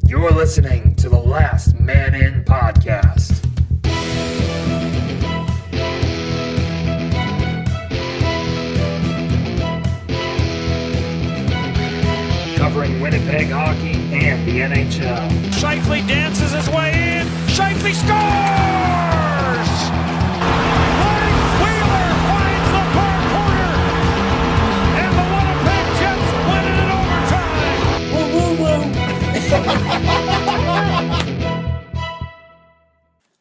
You're listening to the Last Man In podcast. Covering Winnipeg hockey and the NHL. Scheifele dances his way in. Scheifele scores! Mike Wheeler finds the far corner. And the Winnipeg Jets win it in overtime.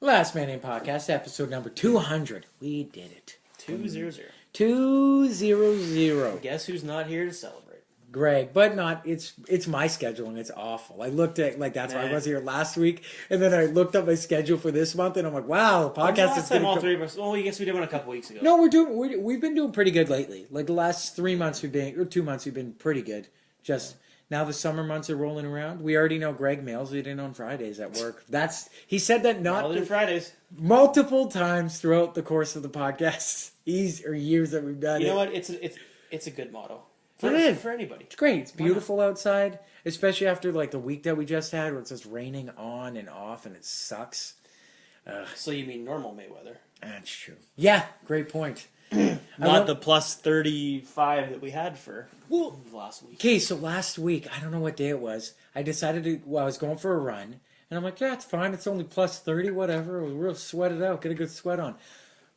Last Man In podcast, episode number 200. We did it. 200. 200. Guess who's not here to celebrate? Greg, but not, it's my schedule and it's awful. I looked at, that's why I was here last week, and then I looked up my schedule for this month, and I'm like, wow, the podcast is time all three of us. Well, I guess we did one a couple weeks ago. No, we've been doing pretty good lately. Like the last 3 months we've been pretty good. Just now the summer months are rolling around. We already know Greg mails it in on Fridays at work. He said that Fridays multiple times throughout the course of the podcast, years that we've done. You know what? It's a good motto. For anybody. It's great. It's beautiful outside, especially after like the week that we just had where it's just raining on and off and it sucks. So you mean normal May weather? That's true. Yeah, great point. Not the plus 35 that we had for last week. Okay, so last week, I don't know what day it was, I decided I was going for a run, and I'm like, yeah, it's fine. It's only plus 30, whatever. We'll sweat it out. Get a good sweat on.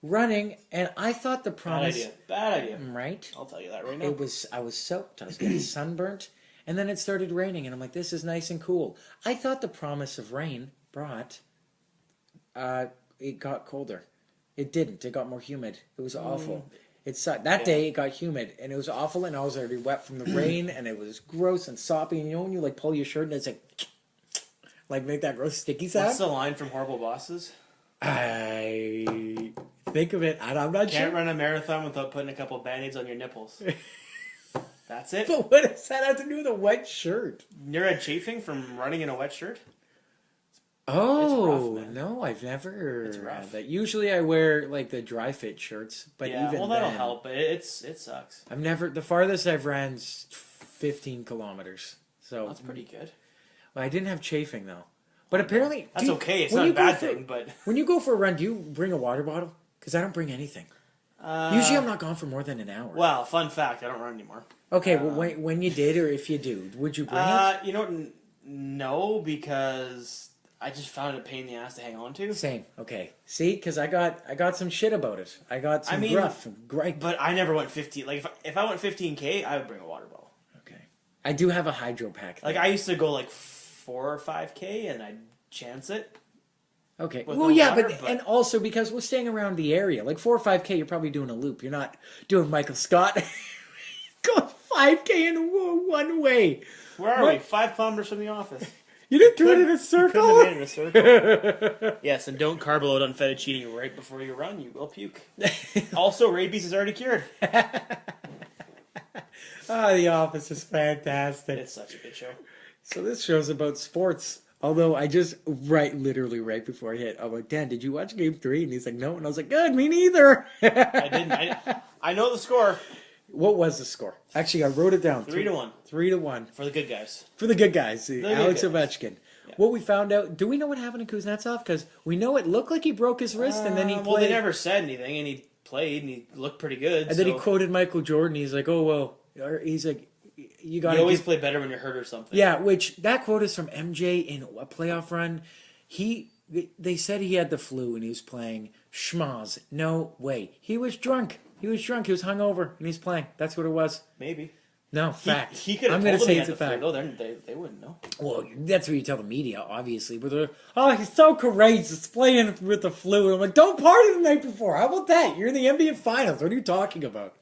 Running, and I thought the promise... Bad idea. Right? I'll tell you that right now. I was soaked. I was getting sunburnt. And then it started raining, and I'm like, this is nice and cool. I thought the promise of rain brought... it got colder. It didn't. It got more humid. It was awful. It sucked. That day, it got humid, and it was awful, and I was already wet from the rain, and it was gross and soppy. And you know when you, pull your shirt, and it's like make that gross sticky sound? What's the line from Horrible Bosses? I think of it. I'm not sure. Can't run a marathon without putting a couple Band-Aids on your nipples. That's it. But what does that have to do with a wet shirt? Never had chafing from running in a wet shirt? Oh, it's rough, no, I've never It's rough. had that. Usually I wear, the dry fit shirts, but yeah, even that'll then, help, but it sucks. the farthest I've ran is 15 kilometers. So That's pretty good. Well, I didn't have chafing, though. But apparently... That's okay, it's not a bad thing, but... When you go for a run, do you bring a water bottle? Because I don't bring anything. Usually I'm not gone for more than an hour. Well, fun fact, I don't run anymore. Okay, well, when you did, or if you do, would you bring it? You know what? No, because I just found it a pain in the ass to hang on to. Same. Okay. See, because I got some shit about it. I got some gruff and gripe. But I never went 15. Like if I went 15K, I would bring a water bottle. Okay. I do have a hydro pack. Like I used to go 4 or 5K and I'd chance it. Okay. Well, no yeah, water, but and also because we're staying around the area, 4 or 5K, you're probably doing a loop. You're not doing Michael Scott. Going 5K in one way. Where are we? 5 kilometers from the office. You didn't do it in a circle? You couldn't have made it in a circle. Yes, and don't carb load on fettuccine right before you run. You will puke. Also, rabies is already cured. The Office is fantastic. It's such a good show. So this show's about sports. Although I just, literally right before I hit, I'm like, Dan, did you watch Game 3? And he's like, no. And I was like, good, me neither. I didn't. I know the score. What was the score? Actually, I wrote it down. 3-1. 3-1. For the good guys. For the good guys. Alex Ovechkin. Yeah. What we found out, do we know what happened to Kuznetsov? Because we know it looked like he broke his wrist and then he played. Well, they never said anything and he played and he looked pretty good. And then he quoted Michael Jordan. He's like, oh, well, he's like, you always play better when you're hurt or something. Yeah, which that quote is from MJ in a playoff run. They said he had the flu and he was playing schmaz. No way. He was drunk. He was hungover and he's playing. That's what it was. Maybe. No, fact. He could have told them he had the flu. No, they wouldn't know. Well, that's what you tell the media, obviously. But they're, he's so courageous playing with the flu. And I'm like, don't party the night before. How about that? You're in the NBA Finals. What are you talking about?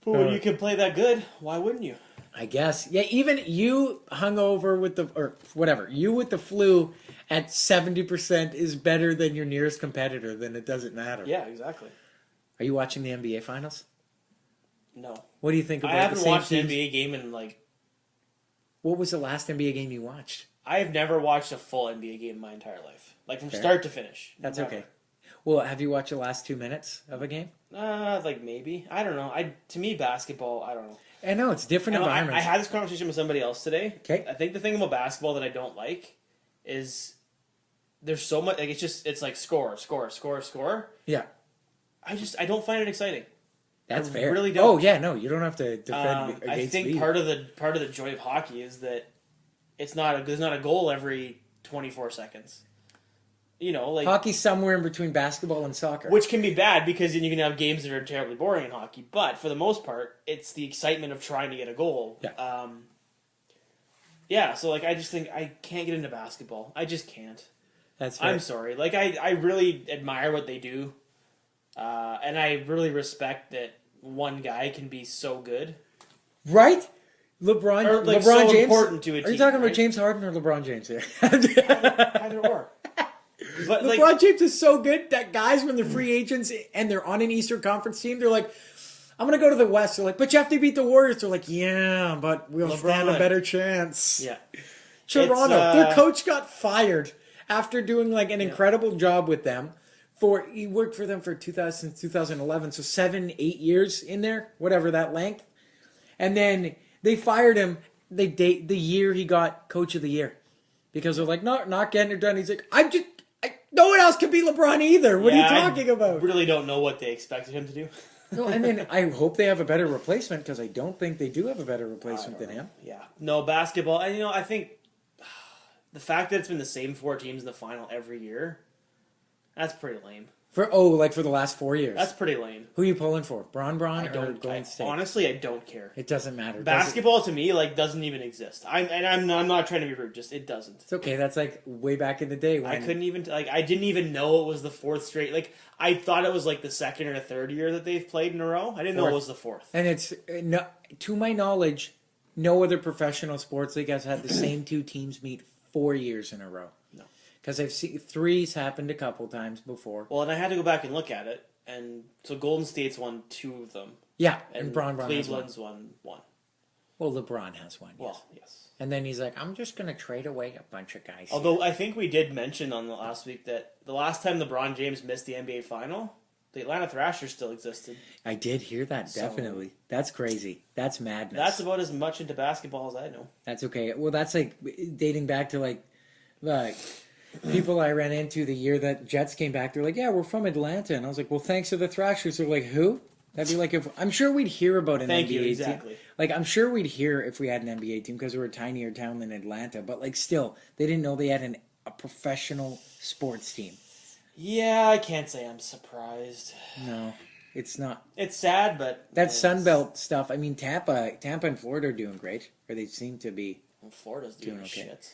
Well, when you can play that good, why wouldn't you? I guess. Yeah, even you hungover with you with the flu at 70% is better than your nearest competitor, then it doesn't matter. Yeah, exactly. Are you watching the NBA Finals? No. What do you think about I haven't watched teams? an NBA game in What was the last NBA game you watched? I've never watched a full NBA game in my entire life. From start to finish. That's never. okay. Well, have you watched the last 2 minutes of a game? Maybe. I don't know. To me, basketball, I don't know. I know it's different I environments. had this conversation with somebody else today. Okay. I think the thing about basketball that I don't like is there's so much, like, it's like score. Yeah, I don't find it exciting. that's I fair. really don't. Oh yeah, no, you don't have to defend against I think me. part of the joy of hockey is that there's not a goal every 24 seconds. You know, like Hockey's somewhere in between basketball and soccer. which can be bad because then you can have games that are terribly boring in hockey. But for the most part, it's the excitement of trying to get a goal. Yeah. Yeah. So like, I just think I can't get into basketball. I just can't. That's fair. I'm sorry. Like I really admire what they do, and I really respect that one guy can be so good. Right? LeBron, Or, like, LeBron so James. important to a Are you team, talking about right? James Harden or LeBron James here? Either or. But LeBron like, James is so good that guys, when they're free agents and they're on an Eastern Conference team, they're like, I'm going to go to the West. They're like, but you have to beat the Warriors. They're like, yeah, but we'll stand a LeBron. better chance. yeah. Toronto, It's, their coach got fired after doing like an incredible job with them. He worked for them for 2011, so 7-8 years in there, whatever that length. And then they fired him the year he got Coach of the Year. Because they're like, not getting it done. He's like, no one else can be LeBron either. What are you talking about? I really don't know what they expected him to do. No, and then I hope they have a better replacement because I don't think they do have a better replacement than him. Yeah. No, basketball, and I think the fact that it's been the same 4 teams in the final every year, that's pretty lame. For the last 4 years. That's pretty lame. Who are you pulling for? Bron I or don't. Golden State? Honestly, I don't care. It doesn't matter. Basketball to me doesn't even exist. I'm not trying to be rude. Just it doesn't. It's okay. That's like way back in the day when I couldn't even I didn't even know it was the 4th straight. Like I thought it was like the 2nd or the 3rd year that they've played in a row. I didn't know it was the 4th. And it's no, to my knowledge, no other professional sports league has had the same 2 teams meet 4 years in a row. No, because I've seen 3's happened a couple times before. Well, and I had to go back and look at it, and so Golden State's won 2 of them. Yeah, And and Bron has Cleveland's one. won 1. Well, LeBron has one. Yes. Well, yes. And then he's like, I'm just going to trade away a bunch of guys. Although I think we did mention on the last week that the last time LeBron James missed the NBA final, the Atlanta Thrashers still existed. I did hear that, So- definitely. That's crazy. That's madness. That's about as much into basketball as I know. That's okay. Well, that's like dating back to like people I ran into the year that Jets came back. They're like, yeah, we're from Atlanta. And I was like, well, thanks to the Thrashers. They're like, who? That'd be like if I'm sure we'd hear about an Thank NBA you, team. exactly. Like I'm sure we'd hear if we had an NBA team because we're a tinier town than Atlanta. But like still, they didn't know they had a professional sports team. Yeah, I can't say I'm surprised. No, it's not. It's sad, but That it's- Sunbelt stuff. I mean, Tampa and Florida are doing great, or they seem to be. Well, Florida's doing okay. shit.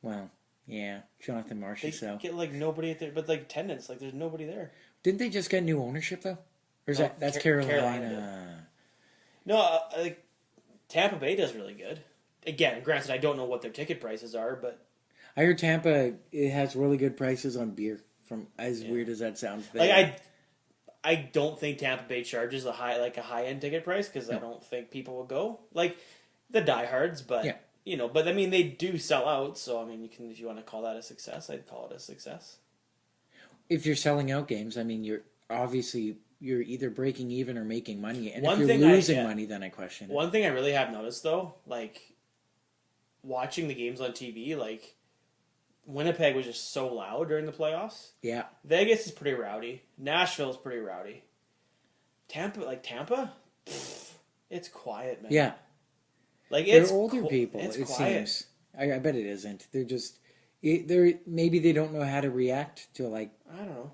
Well, yeah, Jonathan Marsh They is so. get like nobody at there, but like attendance, like there's nobody there. Didn't they just get new ownership though? Or is No, that's Carolina Carolina? No, like Tampa Bay does really good. Again, granted, I don't know what their ticket prices are, but I heard Tampa it has really good prices on beer. From as weird as that sounds, like I don't think Tampa Bay charges a high end ticket price because I don't think people will go like the diehards, but Yeah. you know, but I mean they do sell out, so I mean you can if you want to call that a success, I'd call it a success. if you're selling out games, I mean you're either breaking even or making money, and One if thing you're I- losing yeah. money, then I question it. One thing I really have noticed though, like watching the games on TV, like Winnipeg was just so loud during the playoffs. Yeah, Vegas is pretty rowdy. Nashville is pretty rowdy. Tampa, pfft, it's quiet, man. yeah. Like They're it's older people. It's It quiet. seems. I bet it isn't. They're just. Maybe they don't know how to react to like. I don't know.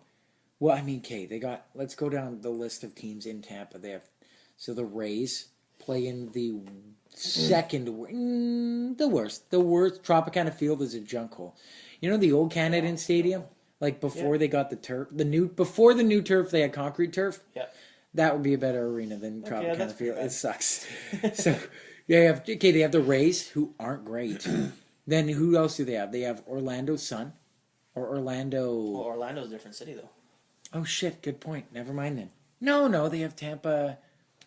Well, I mean, okay, they got. Let's go down the list of teams in Tampa. They have. So the Rays play in the the worst. The worst. Tropicana Field is a junk hole. You know the old Canadian Stadium, like before they got the turf. Before the new turf, they had concrete turf. Yeah. That would be a better arena than Okay, Tropicana that's pretty Field. bad. It sucks. So they have the Rays who aren't great. Then who else do they have? They have Orlando Sun, or Orlando. Well, Orlando's a different city though. Oh shit! Good point. Never mind then. No, they have Tampa.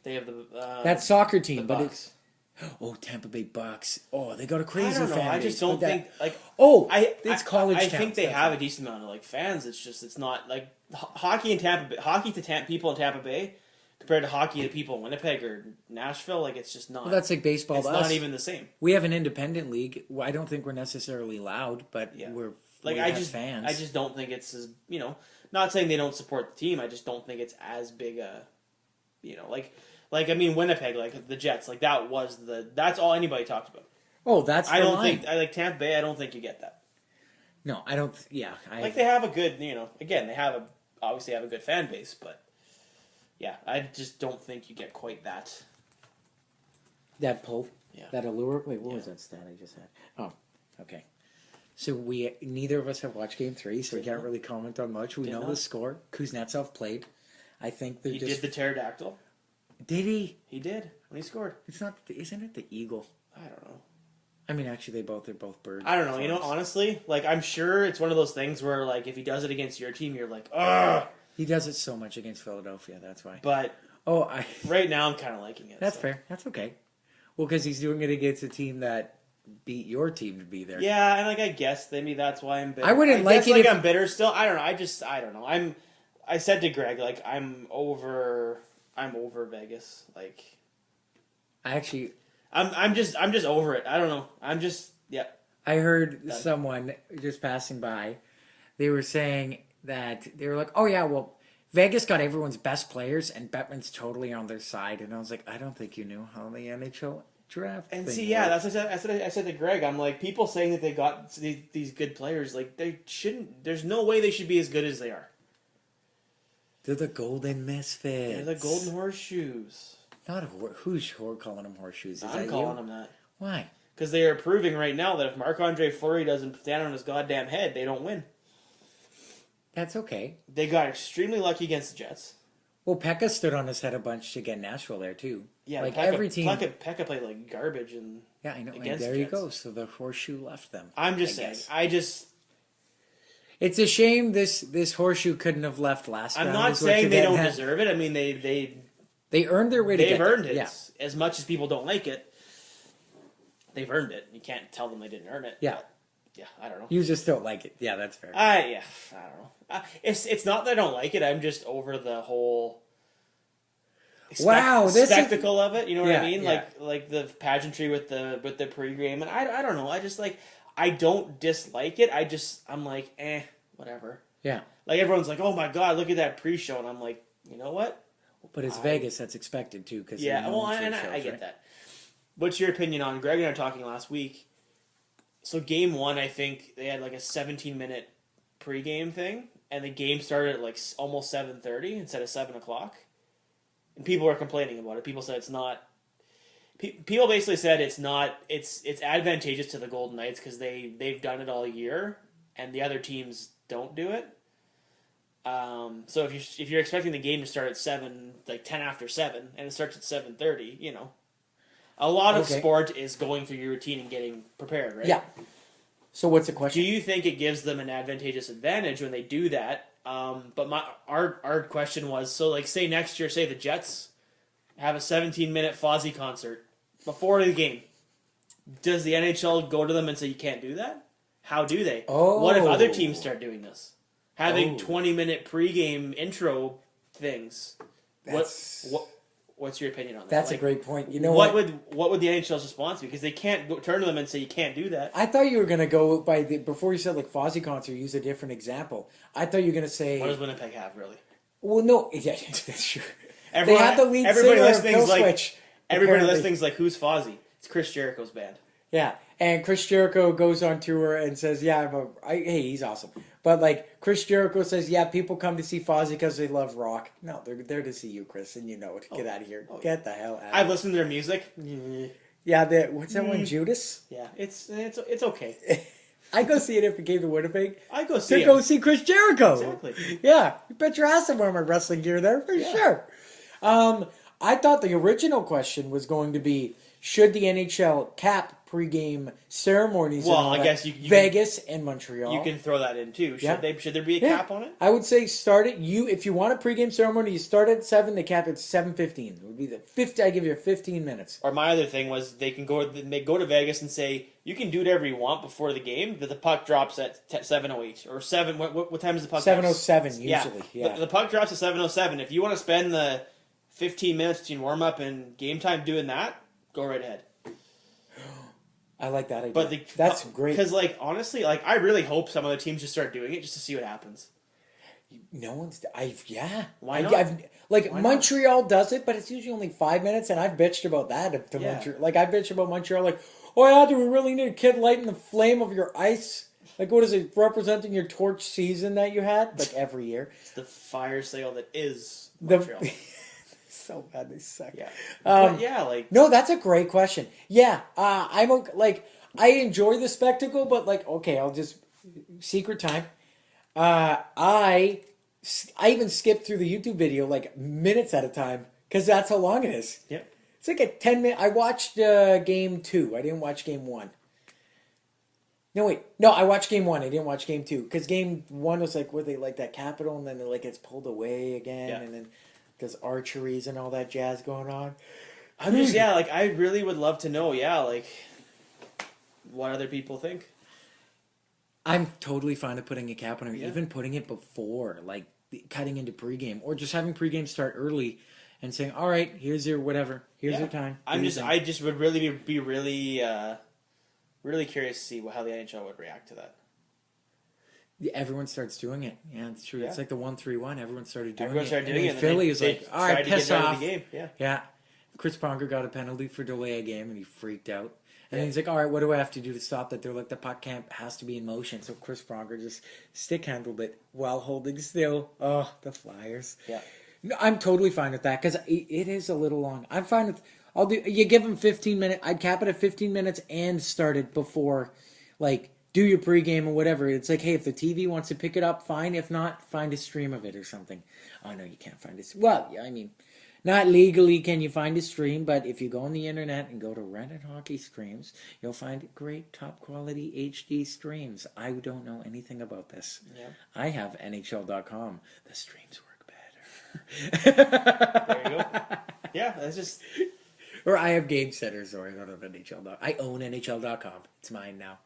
They have the That soccer the team, but Bucks. it's Tampa Bay Bucks. Oh, they got a I crazy don't know. fan I base, just don't but think like it's college. I towns, think they that's have it. a decent amount of like fans. It's just it's not like hockey in Tampa Bay, hockey to people in Tampa Bay compared to hockey to people in Winnipeg or Nashville, like it's just not. Well, that's like baseball It's to not us. even the same. We have an independent league. Well, I don't think we're necessarily loud, but Yeah. we I have just fans. I just don't think it's as not saying they don't support the team. I just don't think it's as big a like I mean Winnipeg, like the Jets, like that's all anybody talked about. Oh, that's the I don't line. think I like Tampa Bay. I don't think you get that. No, I don't. Yeah, Like they have a good again they obviously have a good fan base, but yeah, I just don't think you get quite that. that pull, Yeah. that allure. Wait, what was that stat I just had? Oh, okay. So neither of us have watched Game 3, so we can't really comment on much. We know the score. Kuznetsov played. I think He did the pterodactyl. Did he? He did when he scored. It's not. Isn't it the eagle? I don't know. I mean, actually, they're both birds. I don't know. forms. Honestly, like I'm sure it's one of those things where like if he does it against your team, you're like, ugh. He does it so much against Philadelphia. That's why. But right now, I'm kind of liking it. That's fair. That's okay. Well, because he's doing it against a team that beat your team to be there. Yeah, and like I guess maybe that's why I'm bitter. I wouldn't like guess, it if- I'm bitter still. I don't know. I don't know. I said to Greg like I'm over Vegas. Like I actually, I'm just over it. I don't know. I heard someone just passing by. They were saying that they were like, "Oh yeah, well, Vegas got everyone's best players, and Bettman's totally on their side." And I was like, "I don't think you knew how the NHL draft." And thing see, yeah, works. that's what I said to Greg. I'm like, people saying that they got these good players, like they shouldn't. There's no way they should be as good as they are. They're the Golden Misfits. They're the Golden Horseshoes. Not who's calling them horseshoes? Is I'm that calling you? them that. Why? Because they are proving right now that if Marc-Andre Fleury doesn't stand on his goddamn head, they don't win. That's okay. They got extremely lucky against the Jets. Well, Pekka stood on his head a bunch to get Nashville there too. Yeah, like Pekka, every team. Pekka played like garbage, and Yeah, I know. And against there the you Jets. go. So the horseshoe left them. I'm just I saying. guess. It's a shame this horseshoe couldn't have left last I'm round. not is what saying you're they getting don't at. deserve it. I mean, They earned their way to they've get there. earned it. Yeah. As much as people don't like it, they've earned it. You can't tell them they didn't earn it. Yeah. But, yeah, I don't know. You just don't like it. Yeah, that's fair. I don't know. It's not that I don't like it. I'm just over the whole Wow, this is- spectacle of it. You know what I Yeah, mean? yeah. Like the pageantry with the pregame, and I don't know. I just like I don't dislike it. I'm like whatever. Yeah. Like everyone's like, oh my god, look at that pre-show, and I'm like, you know what? But it's Vegas. That's expected too. Cause Yeah, they're well, known for and shows, I get right? that. What's your opinion on Greg and I were talking last week? So game 1, I think they had like a 17-minute pregame thing, and the game started at like almost 7:30 instead of 7 o'clock. And people were complaining about it. People said it's not. People basically said it's not. It's advantageous to the Golden Knights because they've done it all year, and the other teams don't do it. So if you're expecting the game to start at 7, like 10 after 7, and it starts at 7:30, a lot of Okay. sport is going through your routine and getting prepared, right? Yeah. So what's the Do question? you think it gives them an advantageous advantage when they do that? But our question was, so like say next year, say the Jets have a 17-minute Fozzy concert before the game. Does the NHL go to them and say you can't do that? How do they? What if other teams start doing this? Having 20-minute pregame intro things. What's your opinion on that? That's a great point. You know what would the NHL's response be? Because they can't turn to them and say you can't do that. I thought you were gonna go before you said like Fozzy concert. Use a different example. I thought you were gonna say. What does Winnipeg have really? Well, no, yeah, that's true. Everyone, they had the lead everybody singer of listening's like Killswitch. everybody apparently. listening's like who's Fozzy? It's Chris Jericho's band. Yeah, and Chris Jericho goes on tour and says, "Yeah, hey, he's awesome." But like Chris Jericho says, "Yeah, people come to see Fozzy because they love rock." No, they're there to see you, Chris, and you know it. Get out of here. Get the hell out. I've listened to their music. Yeah, what's that one? Judas. Yeah, it's okay. I go see it if it came to Winnipeg. I go see Go it. see Chris Jericho. Exactly. Yeah, you bet your ass I wear my wrestling gear there for sure. I thought the original question was going to be, should the NHL cap pregame ceremonies? Well, and all I that? guess you Vegas and Montreal. You can throw that in too. Yeah. Should there be a Yeah. cap on it? I would say start it. If you want a pregame ceremony, you start at 7. The cap at 7:15. It would be the 50. I give you 15 minutes. Or my other thing was they go to Vegas and say you can do whatever you want before the game, but the puck drops at 7:08 or 7. What time is the puck? 7:07 usually. Yeah. The puck drops at 7:07. If you want to spend the 15 minutes between warm up and game time doing that, go right ahead. I like that idea. But that's great. Because, like, honestly, like, I really hope some other teams just start doing it just to see what happens. No one's. Why not? Like Why not? Montreal does it, but it's usually only 5 minutes, and I've bitched about that to Yeah. Montreal. Like I bitched about Montreal. Like, oh yeah, do we really need a kid lighting the flame of your ice? Like, what is it representing your torch season that you had? Like every year. It's the fire sale that is The- Montreal. So bad they suck. Yeah. Um, But yeah, like, No, that's a great question. Yeah, I'm okay, like I enjoy the spectacle, but like okay, I'll just secret time. I even skip through the YouTube video like minutes at a time because that's how long it is. yep. It's like a 10-minute. I watched game 2. I didn't watch game 1. No wait, no, I watched game 1. I didn't watch game 2 because game 1 was like where they like that capital and then it like gets pulled away again Yeah. and then there's archeries and all that jazz going on. I'm just, yeah, like, I really would love to know, yeah, like, what other people think. I'm totally fine with putting a cap on it, Yeah. even putting it before, like cutting into pregame, or just having pregame start early and saying, "All right, here's your whatever, here's Yeah. your time." I just would really be really, really curious to see how the NHL would react to that. Everyone starts doing it. Yeah, it's true. Yeah. It's like the 1-3-1. Everyone started doing Everyone it. started And doing then it. Philly and is they like, "All right, tried to piss get out off." of the game. Yeah. Yeah. Chris Pronger got a penalty for delay a game, and he freaked out. And then Yeah. he's like, "All right, what do I have to do to stop that?" They're like, "The puck can't has to be in motion." So Chris Pronger just stick handled it while holding still. Oh, the Flyers. Yeah. No, I'm totally fine with that because it is a little long. I'm fine with. I'll do. You give them 15 minutes. I'd cap it at 15 minutes and start it before, like, do your pregame or whatever. It's like, hey, if the TV wants to pick it up, fine. If not, find a stream of it or something. Oh no, you can't find it. Well, yeah, I mean, not legally can you find a stream, but if you go on the internet and go to Rented Hockey Streams, you'll find great top quality HD streams. I don't know anything about this. Yeah. I have NHL.com. The streams work There you go. Yeah, that's just. or I have Game Setters, or I don't have NHL.com. I own NHL.com. It's mine now.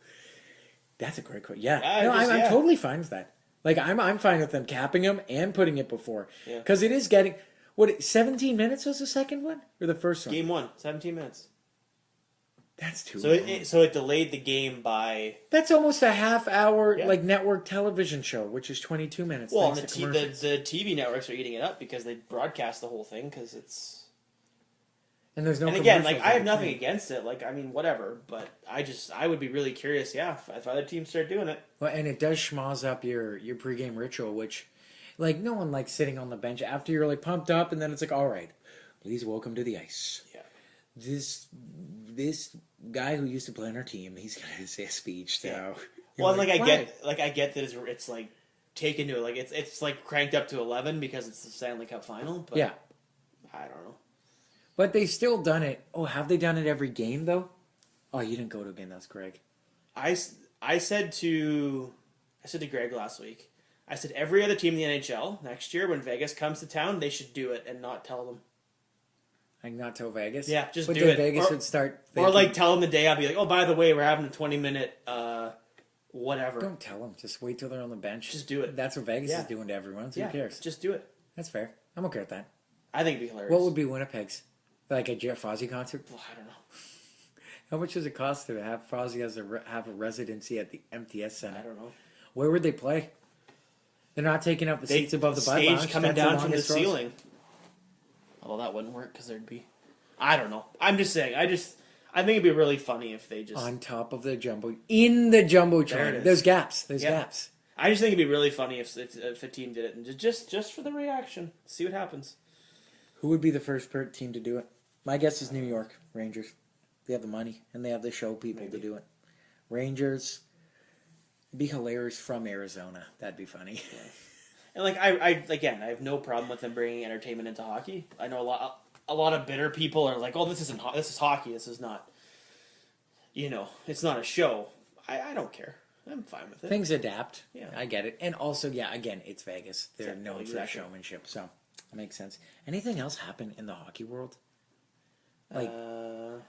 That's a great question. Yeah, Yeah, no, just- I'm yeah. totally fine with that. Like I'm fine with them capping them and putting it before, Yeah. because it is getting 17 minutes was the second one or the first one. Game 1, 17 minutes. That's too. So long. it delayed the game by. That's almost a half-hour Yeah. like network television show, which is 22 minutes. Well, thanks the, to commercials. the TV networks are eating it up because they broadcast the whole thing because it's. And there's no. And again, like, commercials I have in nothing between. against it. Like, I mean, whatever. But I would be really curious, yeah, if other teams start doing it. Well, and it does schmoz up your pregame ritual, which, like, no one likes sitting on the bench after you're like pumped up, and then it's like, all right, please welcome to the ice. Yeah. This guy who used to play on our team, he's gonna say a speech. So, Yeah. you're Well, and I "Why?" get that it's like taken to like it's like cranked up to 11 because it's the Stanley Cup final. But Yeah, I don't know. but they still done it. Oh, have they done it every game though? Oh, you didn't go to a game. That's Greg. I said to Greg last week. I said every other team in the NHL next year when Vegas comes to town, they should do it and not tell them. Like not till Vegas. Yeah, just but do then it. Vegas Or- would start. Or thinking- like tell them the day. I'll be like, oh, by the way, we're having a 20-minute whatever. don't tell them. Just wait till they're on the bench. Just do it. That's what Vegas Yeah. is doing to everyone. So Yeah, who cares? just do it. That's fair. I'm okay with that. I think it'd be hilarious. What would be Winnipeg's? Like a Jeff Fozzie concert? Well, I don't know. How much does it cost to have Fozzie have a residency at the MTS Center? I don't know. Where would they play? They're not taking up the seats above the bud stage lounge. coming That's down from the longest rows. ceiling. Although that wouldn't work because there'd be. I don't know. I'm just saying. I think it'd be really funny if they just. On top of the jumbo, in the There it jumbotron. is. There's gaps. There's Yeah. gaps. I just think it'd be really funny if a team did it and just for the reaction, see what happens. Who would be the first team to do it? My guess is New York Rangers. They have the money and they have the show people to Maybe. do it. Rangers. It'd be hilarious from Arizona. That'd be funny. And like I have no problem with them bringing entertainment into hockey. I know a lot of bitter people are like, oh, this is hockey. This is not. It's not a show. I don't care. I'm fine with it. Things adapt. Yeah. I get it. And also, yeah, again, it's Vegas. They're Exactly, known exactly. for showmanship, so it makes sense. Anything else happen in the hockey world? Like,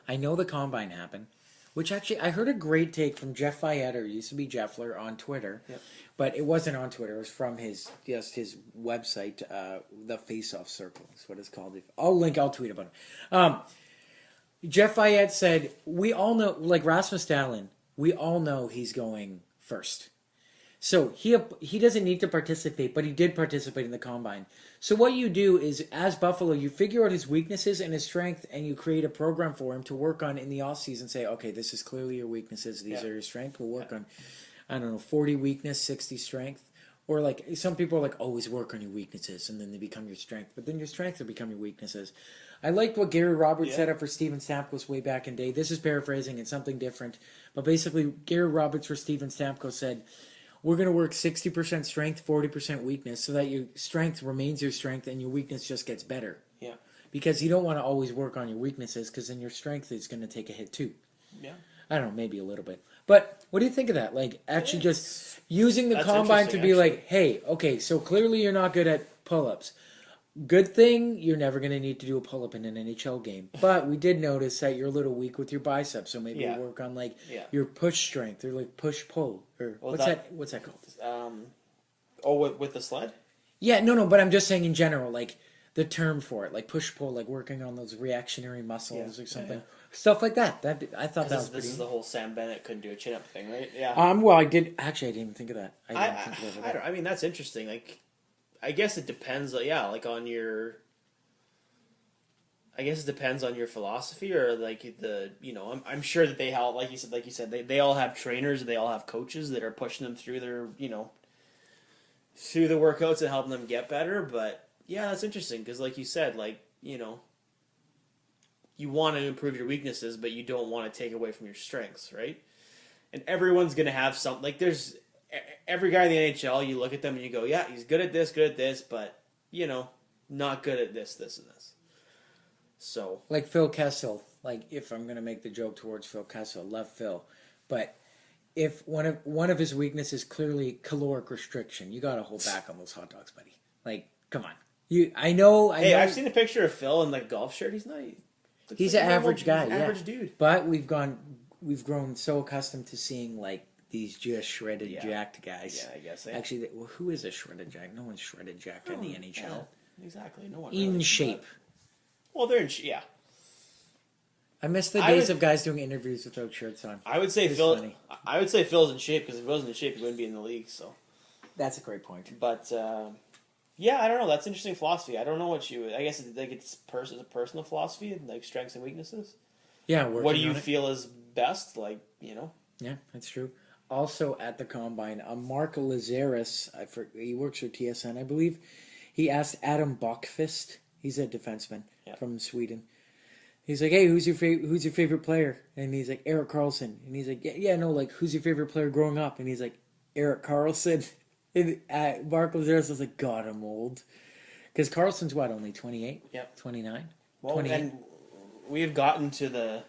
I know the combine happened. Which actually, I heard a great take from Jeff Fietter, used to be Jeffler, on Twitter. Yep. But it wasn't on Twitter. It was from his website, the Face Off Circle is what it's called. I'll tweet about it. Jeff Fayette said, we all know, like Rasmus Dahlin, we all know he's going first. So he doesn't need to participate, but he did participate in the combine. So what you do is, as Buffalo, you figure out his weaknesses and his strength, and you create a program for him to work on in the offseason. Say, okay, this is clearly your weaknesses. These are your strengths. We'll work on, 40 weakness, 60 strength. Or like some people are like, always work on your weaknesses, and then they become your strength. But then your strengths will become your weaknesses. I liked what Gary Roberts set up for Steven Stamkos way back in day. This is paraphrasing. It's something different. But basically, Gary Roberts for Steven Stamkos said, we're going to work 60% strength, 40% weakness, so that your strength remains your strength and your weakness just gets better. Yeah. Because you don't want to always work on your weaknesses, because then your strength is going to take a hit too. Yeah. I don't know, maybe a little bit. But what do you think of that? Like, actually just using the combine to be like, hey, okay, so clearly you're not good at pull-ups. Good thing you're never going to need to do a pull-up in an NHL game. But we did notice that you're a little weak with your biceps, so maybe work on like your push strength or like push-pull. Or what's that called? With the sled? Yeah, no, but I'm just saying in general, like the term for it, like push-pull, like working on those reactionary muscles or something. Yeah. Stuff like that. I thought that was pretty. This is the whole Sam Bennett couldn't do a chin-up thing, right? Yeah. Well, I didn't even think of that. I mean, that's interesting. Like, I guess it depends. Like on your. I guess it depends on your philosophy or like I'm sure that they have, like you said, they all have trainers and they all have coaches that are pushing them through their through the workouts and helping them get better. But yeah, that's interesting because like you said, you want to improve your weaknesses, but you don't want to take away from your strengths, right? And everyone's going to have something. Like, there's every guy in the NHL, you look at them and you go, yeah, he's good at this, but, not good at this, and this. So. Like Phil Kessel, like, if I'm going to make the joke towards Phil Kessel, love Phil. But if one of his weaknesses is clearly caloric restriction, you got to hold back on those hot dogs, buddy. Like, come on. I know. I've seen a picture of Phil in, like, golf shirt. He's not... He's an average guy, average dude. But we've grown so accustomed to seeing like these just shredded jacked guys. Yeah, I guess. Actually, who is a shredded jack? No one's shredded jacked in the NHL. Yeah, exactly, no one. In really, shape. Well, they're in shape. Yeah. I miss the days of guys doing interviews without shirts on. I would say Phil. Funny. I would say Phil's in shape because if he wasn't in shape, he wouldn't be in the league. So. That's a great point. But. Yeah, I don't know. That's interesting philosophy. I don't know what you. I guess it's a personal philosophy, like strengths and weaknesses. Yeah, what do you feel is best? Like Yeah, that's true. Also at the combine, Mark Lazaris, he works for TSN, I believe. He asked Adam Bockfist. He's a defenseman from Sweden. He's like, "Hey, who's your favorite player?" And he's like, "Erik Karlsson." And he's like, like, who's your favorite player growing up? And he's like, "Erik Karlsson." And Mark Lazaris was like, God, I'm old. Because Carlson's what, only 28? Yep. 29? Well, 28? and we've gotten to the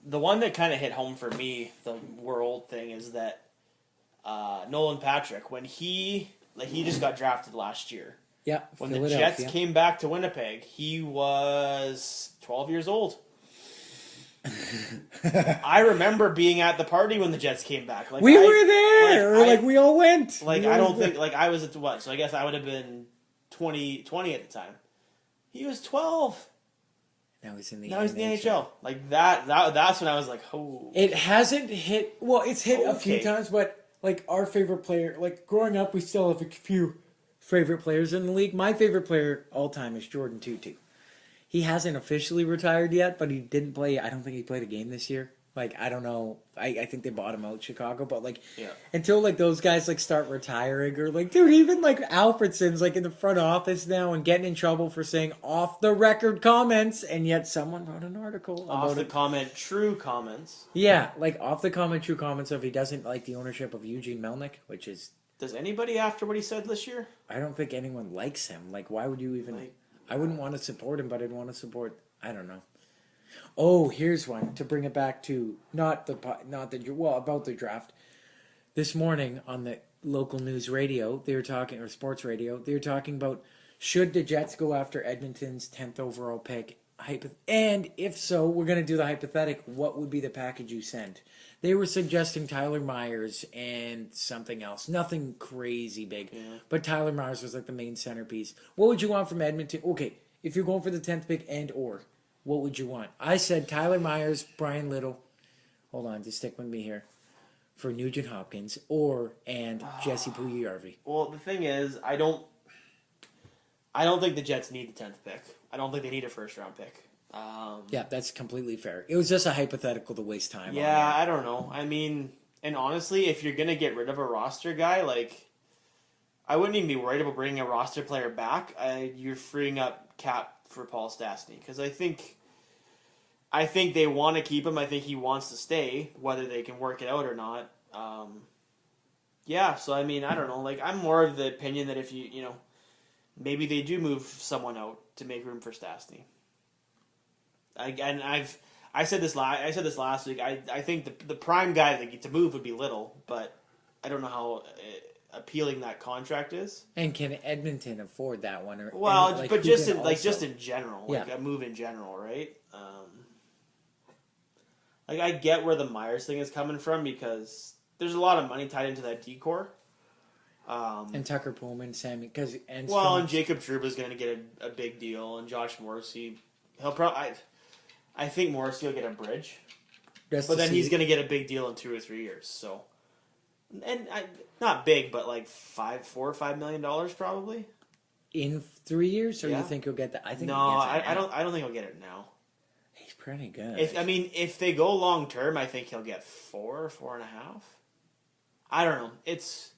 one that kind of hit home for me, the world thing, is that Nolan Patrick, when he just got drafted last year. Yeah, when the Jets came back to Winnipeg, he was 12 years old. I remember being at the party when the Jets came back. Like we were there. We all went. Like I don't think I was at what? So I guess I would have been 20 at the time. He was 12. Now he's in the NHL. Like that's when I was like, oh. It hasn't hit. Well, it's hit a few times, but like our favorite player, like growing up, we still have a few favorite players in the league. My favorite player all time is Jordan Tutu. He hasn't officially retired yet, but he didn't play. I don't think he played a game this year. Like, I don't know. I think they bought him out, Chicago. But, like, until, like, those guys, like, start retiring or, like, dude, even, like, Alfredson's, like, in the front office now and getting in trouble for saying off-the-record comments, and yet someone wrote an article about Off-the-comment, true comments. Yeah, like, off-the-comment, true comments of he doesn't like the ownership of Eugene Melnyk, which is... Does anybody after what he said this year? I don't think anyone likes him. Like, why would you even... I wouldn't want to support him, but I'd want to support... I don't know. Oh, here's one to bring it back to about the draft. This morning on the local news radio, they were talking, or sports radio, they were talking about should the Jets go after Edmonton's 10th overall pick And if so, we're going to do the hypothetical. What would be the package you send? They were suggesting Tyler Myers and something else. Nothing crazy big. Yeah. But Tyler Myers was like the main centerpiece. What would you want from Edmonton? Okay, if you're going for the 10th pick what would you want? I said Tyler Myers, Brian Little. Hold on, just stick with me here. For Nugent Hopkins and Jesse Puljujarvi. Well, the thing is, I don't think the Jets need the 10th pick. I don't think they need a first-round pick. Yeah, that's completely fair. It was just a hypothetical to waste time on. Yeah, I don't know. I mean, and honestly, if you're going to get rid of a roster guy, like, I wouldn't even be worried about bringing a roster player back. You're freeing up cap for Paul Stastny. Because I think they want to keep him. I think he wants to stay, whether they can work it out or not. Yeah, so I mean, I don't know. Like, I'm more of the opinion that if maybe they do move someone out to make room for Stastny. I said this last week. I think the prime guy to move would be Little, but I don't know how appealing that contract is. And can Edmonton afford that one? But just in general, like a move in general, right? Like I get where the Myers thing is coming from because there's a lot of money tied into that decor. And Tucker Pullman, Sammy, and Jacob Trouba's going to get a big deal, and Josh Morrissey, he'll probably. I think Morrissey will get a bridge, but then he's going to get a big deal in 2 or 3 years. So, not big, but like $4 or $5 million probably in 3 years. Or you think he'll get that? I think I don't think he'll get it now. He's pretty good. If they go long term, I think he'll get 4.5. I don't know. It's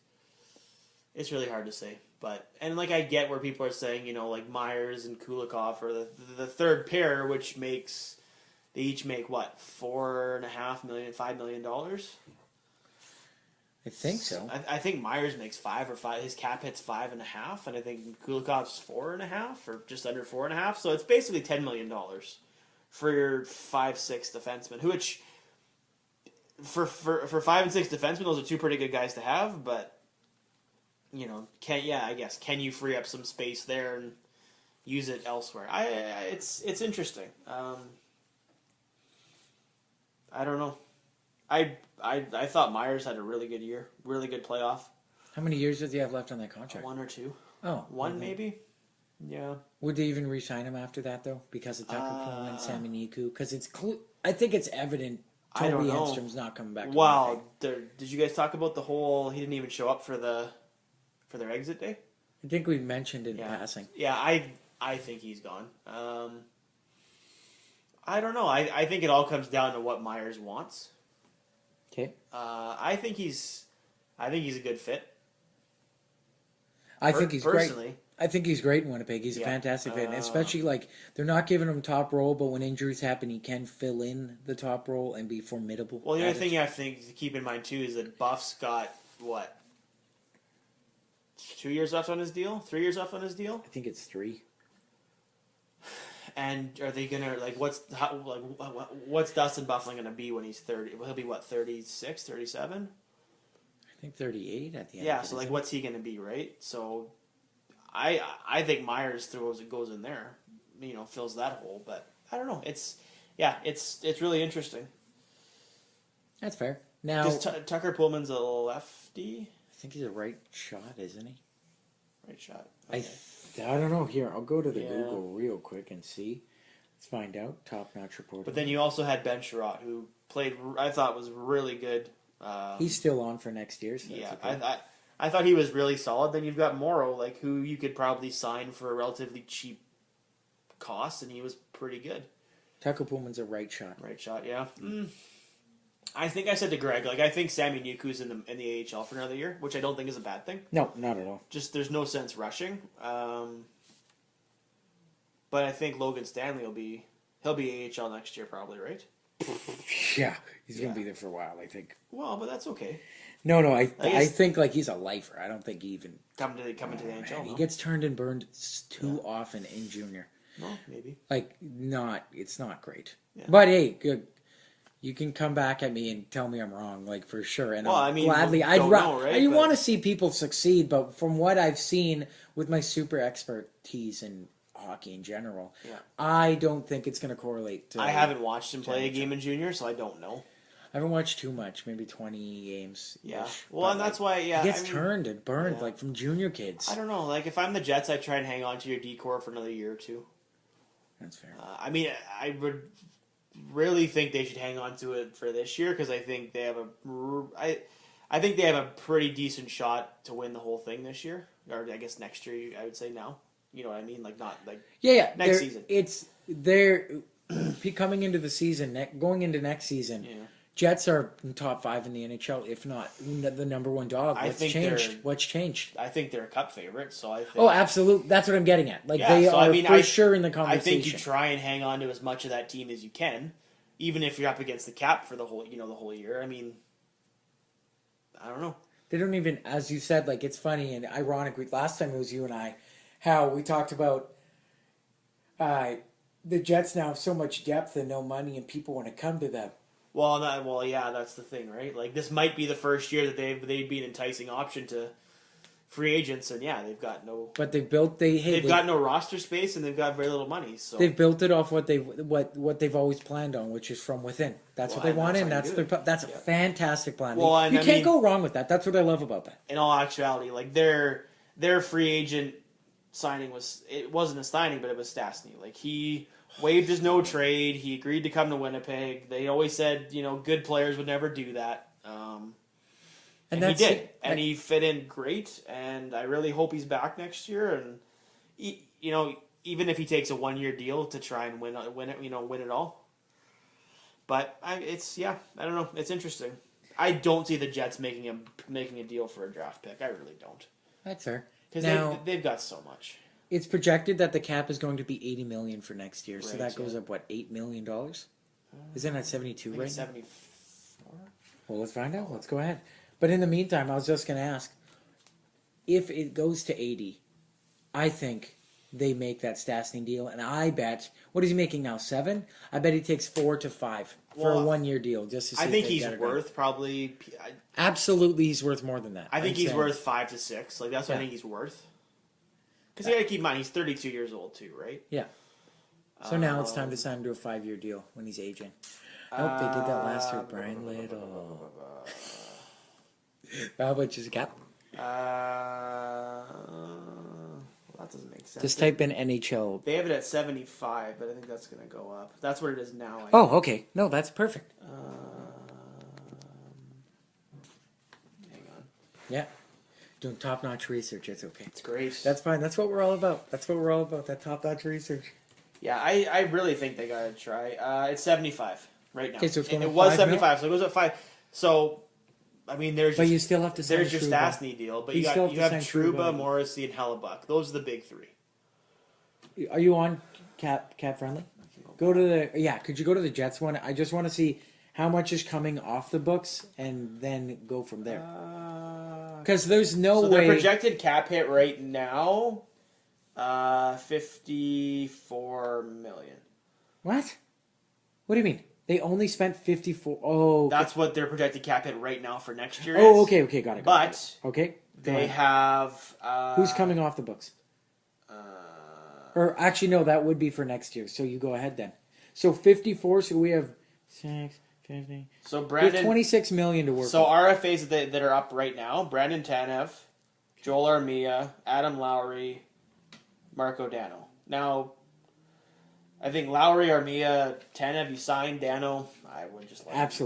really hard to say. But I get where people are saying, like Myers and Kulikov are the third pair, which makes they each make what $4.5 million, $5 million. I think so. I think Myers makes 5 or 5. His cap hits 5.5, and I think Kulikov's 4.5 or just under 4.5. So it's basically $10 million for your 5-6 defenseman. Which for 5 and 6 defensemen, those are two pretty good guys to have, but. Can you free up some space there and use it elsewhere? It's interesting. I don't know. I thought Myers had a really good year, really good playoff. How many years does he have left on that contract? 1 or 2. Oh, one maybe. Yeah. Would they even re-sign him after that though? Because of Tucker Pullman and Sammy Niku? Because I think it's evident. Toby Enstrom's not coming back. Wow. Did you guys talk about the whole? He didn't even show up for their exit day? I think we mentioned in passing. Yeah, I think he's gone. I don't know. I think it all comes down to what Myers wants. Okay. I think he's a good fit. I think he's personally. Great. I think he's great in Winnipeg. He's a fantastic fit, and especially they're not giving him top role, but when injuries happen, he can fill in the top role and be formidable. Well, the other thing you have to keep in mind too is that Buff's got what? 2 years left on his deal? 3 years left on his deal? I think it's 3. And are they gonna what's Dustin Bufflin gonna be when he's 30? He'll be what, 36, 37? I think 38 at the end. Yeah, so what's he gonna be, right? So I think Myers goes in there, fills that hole, but I don't know. It's really interesting. That's fair. Now Tucker Pullman's a lefty. I think he's a right shot, isn't he? Right shot. Okay. I don't know. Here, I'll go to the Google real quick and see. Let's find out. Top-notch reporter. But then you also had Ben Sherratt, who played, I thought, was really good. He's still on for next year. So yeah, okay. I thought he was really solid. Then you've got Morrow, who you could probably sign for a relatively cheap cost, and he was pretty good. Tucker Pullman's a right shot. Right shot, yeah. I think I said to Greg, I think Sammy Nuku's in the AHL for another year, which I don't think is a bad thing. No, not at all. Just there's no sense rushing. But I think Logan Stanley he'll be AHL next year probably, right? Yeah, he's gonna be there for a while, I think. Well, but that's okay. No, I think he's a lifer. I don't think he even come to the NHL. Man, he gets turned and burned too often in junior. No, maybe. It's not great. Yeah. But hey, good. You can come back at me and tell me I'm wrong, for sure. And gladly, I want to see people succeed, but from what I've seen with my super expertise in hockey in general. Yeah. I don't think it's going to correlate to... I haven't watched him play a game in junior, so I don't know. I haven't watched too much, maybe 20 games. Yeah. Well, and that's why, yeah. He gets turned and burned, yeah. like, from junior kids. I don't know. Like, if I'm the Jets, I'd try and hang on to your decor for another year or two. That's fair. I mean, I would really think they should hang on to it for this year, because I think they have I think they have a pretty decent shot to win the whole thing this year. Or I guess next year, I would say now. You know what I mean? Like, not, like, next season. They're coming into the season, going into next season. Yeah. Jets are in top 5 in the NHL, if not the number 1 dog. What's changed? I think they're a cup favorite, so I think... Oh, absolutely. That's what I'm getting at. Like, sure in the conversation. I think you try and hang on to as much of that team as you can, even if you're up against the cap for the whole year. I mean, I don't know. They don't even, as you said, like, it's funny and ironic. Last time it was you and I, how we talked about the Jets now have so much depth and no money, and people want to come to them. Well, yeah, that's the thing, right? Like, this might be the first year that they'd be an enticing option to free agents, and yeah, they've got no. But they've got no roster space, and they've got very little money. So they've built it off what they've always planned on, which is from within. That's what they want, and that's a fantastic plan. Well, you can't go wrong with that. That's what I love about that. In all actuality, like their free agent signing wasn't a signing, but it was Stastny. Like, he waived his no trade. He agreed to come to Winnipeg. They always said, good players would never do that. And he did. And he fit in great. And I really hope he's back next year. And, even if he takes a 1-year deal to try and win it all. But I don't know. It's interesting. I don't see the Jets making a deal for a draft pick. I really don't. That's fair. Because they've got so much. It's projected that the cap is going to be $80 million for next year, so that goes up $8 million? Isn't that 72 right now? 74. Well, let's find out. Let's go ahead. But in the meantime, I was just going to ask, if it goes to 80, I think they make that Stastny deal, and I bet, what is he making now, 7? I bet he takes 4 to 5 for a 1-year deal. Just to see I think he's worth probably. Absolutely, he's worth more than that. I think he's worth 5 to 6. Like, that's what I think he's worth. Because you got to keep in mind, he's 32 years old too, right? Yeah. So now it's time to sign him to a 5-year deal when he's aging. Nope, they did that last year. Brian Little. How much is a cap? That doesn't make sense. Just type in NHL. They have it at 75, but I think that's going to go up. That's what it is now. Okay. No, that's perfect. Hang on. Yeah. Doing top-notch research, it's okay. It's great. That's fine. That's what we're all about. That top-notch research. Yeah, I really think they got to try. It's 75 right now. Okay, so it was 75, so it goes up 5. So, I mean, but you still have to sign there's your Stastny deal, but you have Trouba, Morrissey, and Hellebuck. Those are the big 3. Are you on cap friendly? Go to the could you go to the Jets one? I just want to see how much is coming off the books and then go from there. Because there's no way. Their projected cap hit right now, $54 million. What? What do you mean? They only spent 54. Oh, okay. That's what their projected cap hit right now for next year. Oh, okay, got it. But okay, they have who's coming off the books? Or actually, no, that would be for next year. So you go ahead then. So 54. So we have 6, 50. So Brandon, we have 26 million to work. So RFAs that are up right now: Brandon Tanev, Joel Armia, Adam Lowry, Marco Dano. Now, I think Lowry, Armia, Tanev, you signed. Dano, I would just let him go.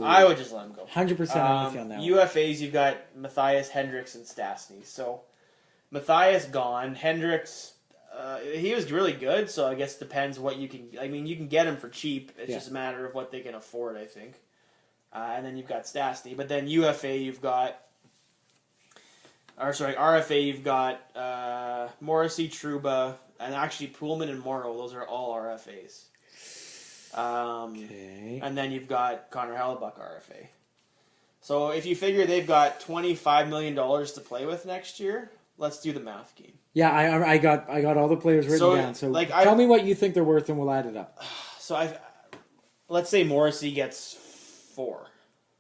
100% with you on that. UFAs, you've got Matthias, Hendricks, and Stastny. So Matthias gone. Hendricks, he was really good. So I guess it depends what you can. I mean, you can get him for cheap. It's just a matter of what they can afford, I think. And then you've got Stastny. But then UFA, you've got. RFA, you've got Morrissey, Trouba, and actually Poolman and Morrow. Those are all RFAs. Okay. And then you've got Connor Hellebuck, RFA. So if you figure they've got $25 million to play with next year, let's do the math game. Yeah, I got all the players written down. So tell me what you think they're worth, and we'll add it up. So let's say Morrissey gets 4.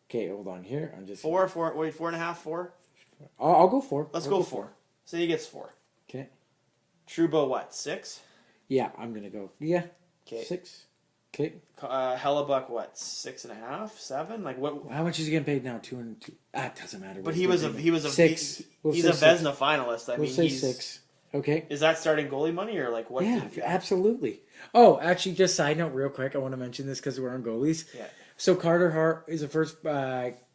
Okay, hold on here. I'm just 4. Wait, 4.5, 4. I'll go 4. Let's go 4. So he gets 4. Okay. Trouba, what, 6? Yeah, I'm gonna go. Yeah, 'Kay. 6. Okay. Hellebuck, what, 6.5, 7? Like what? How much is he getting paid now? 2 and 2. Ah, it doesn't matter. But he was a 6. He's a Vezina finalist. I We'll mean, say he's 6. Okay. Is that starting goalie money or like what? Yeah, absolutely. Oh, actually, just side note, real quick. I want to mention this because we're on goalies. Yeah. So Carter Hart is the first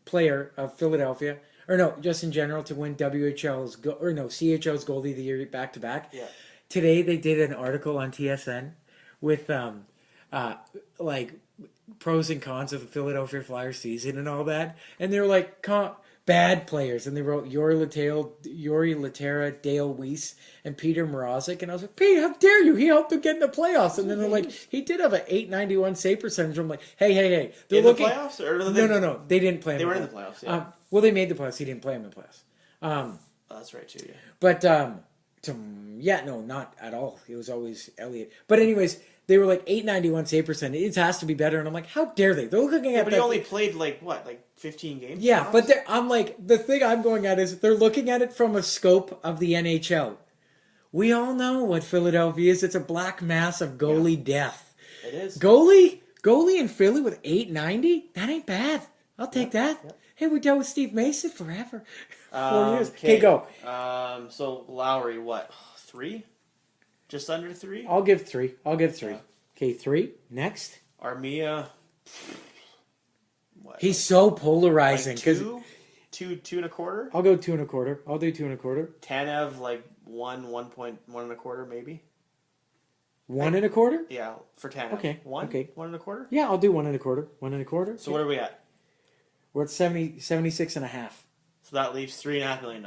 player of Philadelphia, or no, just in general, to win CHL's goalie of the year back to back. Yeah. Today they did an article on TSN with like pros and cons of the Philadelphia Flyers season and all that, and they were like bad players, and they wrote Yuri Latera, Dale Weiss, and Peter Mrazek, and I was like, Pete, how dare you? He helped them get in the playoffs, and then they're like, he did have an .891 save percentage. I'm like, hey, they're In looking. the playoffs or No, they didn't play him. They were in the playoffs. Yeah. Well, they made the playoffs. He didn't play him in the playoffs. That's right too. Yeah. But no, not at all. It was always Elliott. But anyways, they were like .891 save percentage. It has to be better, and I'm like, how dare they? They're looking at. But he only played like 15 games. Yeah, but I'm like, the thing I'm going at is they're looking at it from a scope of the NHL. We all know what Philadelphia is. It's a black mass of goalie death. It is. Goalie in Philly with .890? That ain't bad. I'll take that. Yep. Hey, we dealt with Steve Mason forever. 4 years. Okay, go. So Lowry, what? 3? Just under 3? I'll give 3. Yeah. Okay, 3. Next. Armia. What? He's so polarizing. Like 'Cause- 2.25. I'll go 2.25. I'll do 2.25. Tanev like 1.125 maybe. 1.25? Yeah, for Tanev. Okay. 1. Okay. 1.25. Yeah, I'll do 1.25. 1.25. So what are we at? We're at 76.5. So that leaves $3.5 million.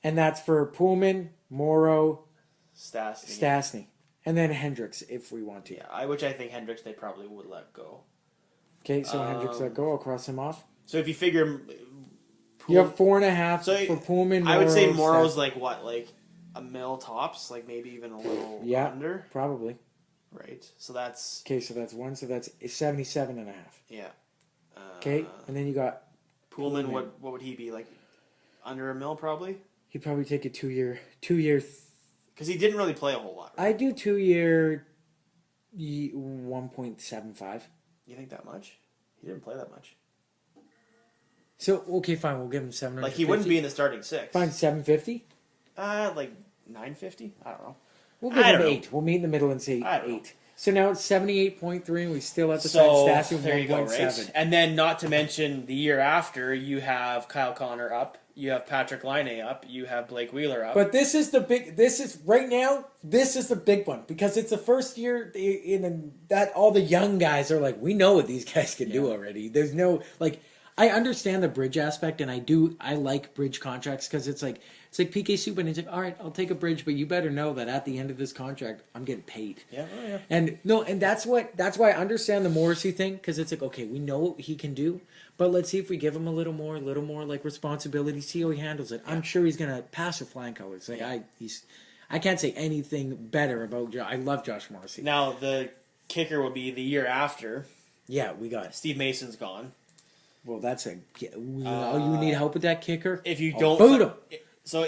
And that's for Pullman, Morrow, Stastny. Stastny. And then Hendricks, if we want to. Yeah, which I think Hendricks they probably would let go. Okay, so Hendricks let go. I'll cross him off. So if you figure, You have 4.5 So for Pullman, Morrow. I would say Morrow's like what, like a mil tops, like maybe even a little under. Probably. Right. So that's Okay, so that's 1. So that's 77.5. yeah. Okay, and then you got Pullman. Pullman. What would he be like? Under a mil probably. he'd probably take a 2-year. Because he didn't really play a whole lot. Right? I do 2-year 1.75. You think that much? He didn't play that much. So okay, fine. We'll give him 750. Like he wouldn't be in the starting 6. Fine, 750. Like 950. I don't know. We'll give I him don't know. 8. We'll meet in the middle and say I don't know. 8. So now it's 78.3, and we still have to So sign Stastny with there you go, 1.7. right? And then not to mention the year after, you have Kyle Connor up, you have Patrick Laine up, you have Blake Wheeler up. But this is the big. This is right now. This is the big one because it's the first year in that all the young guys are like, we know what these guys can do already. There's no like. I understand the bridge aspect, and I like bridge contracts because it's like PK Subban. He's like, all right, I'll take a bridge, but you better know that at the end of this contract, I'm getting paid. Yeah, oh yeah. And that's why I understand the Morrissey thing because it's like, okay, we know what he can do, but let's see if we give him a little more like responsibility, see how he handles it. I'm sure he's gonna pass with flying colors. Like I can't say anything better about. I love Josh Morrissey. Now the kicker will be the year after. Yeah, we got. Steve Mason's gone. Well, that's you need help with that kicker. If you I'll don't, boot him. So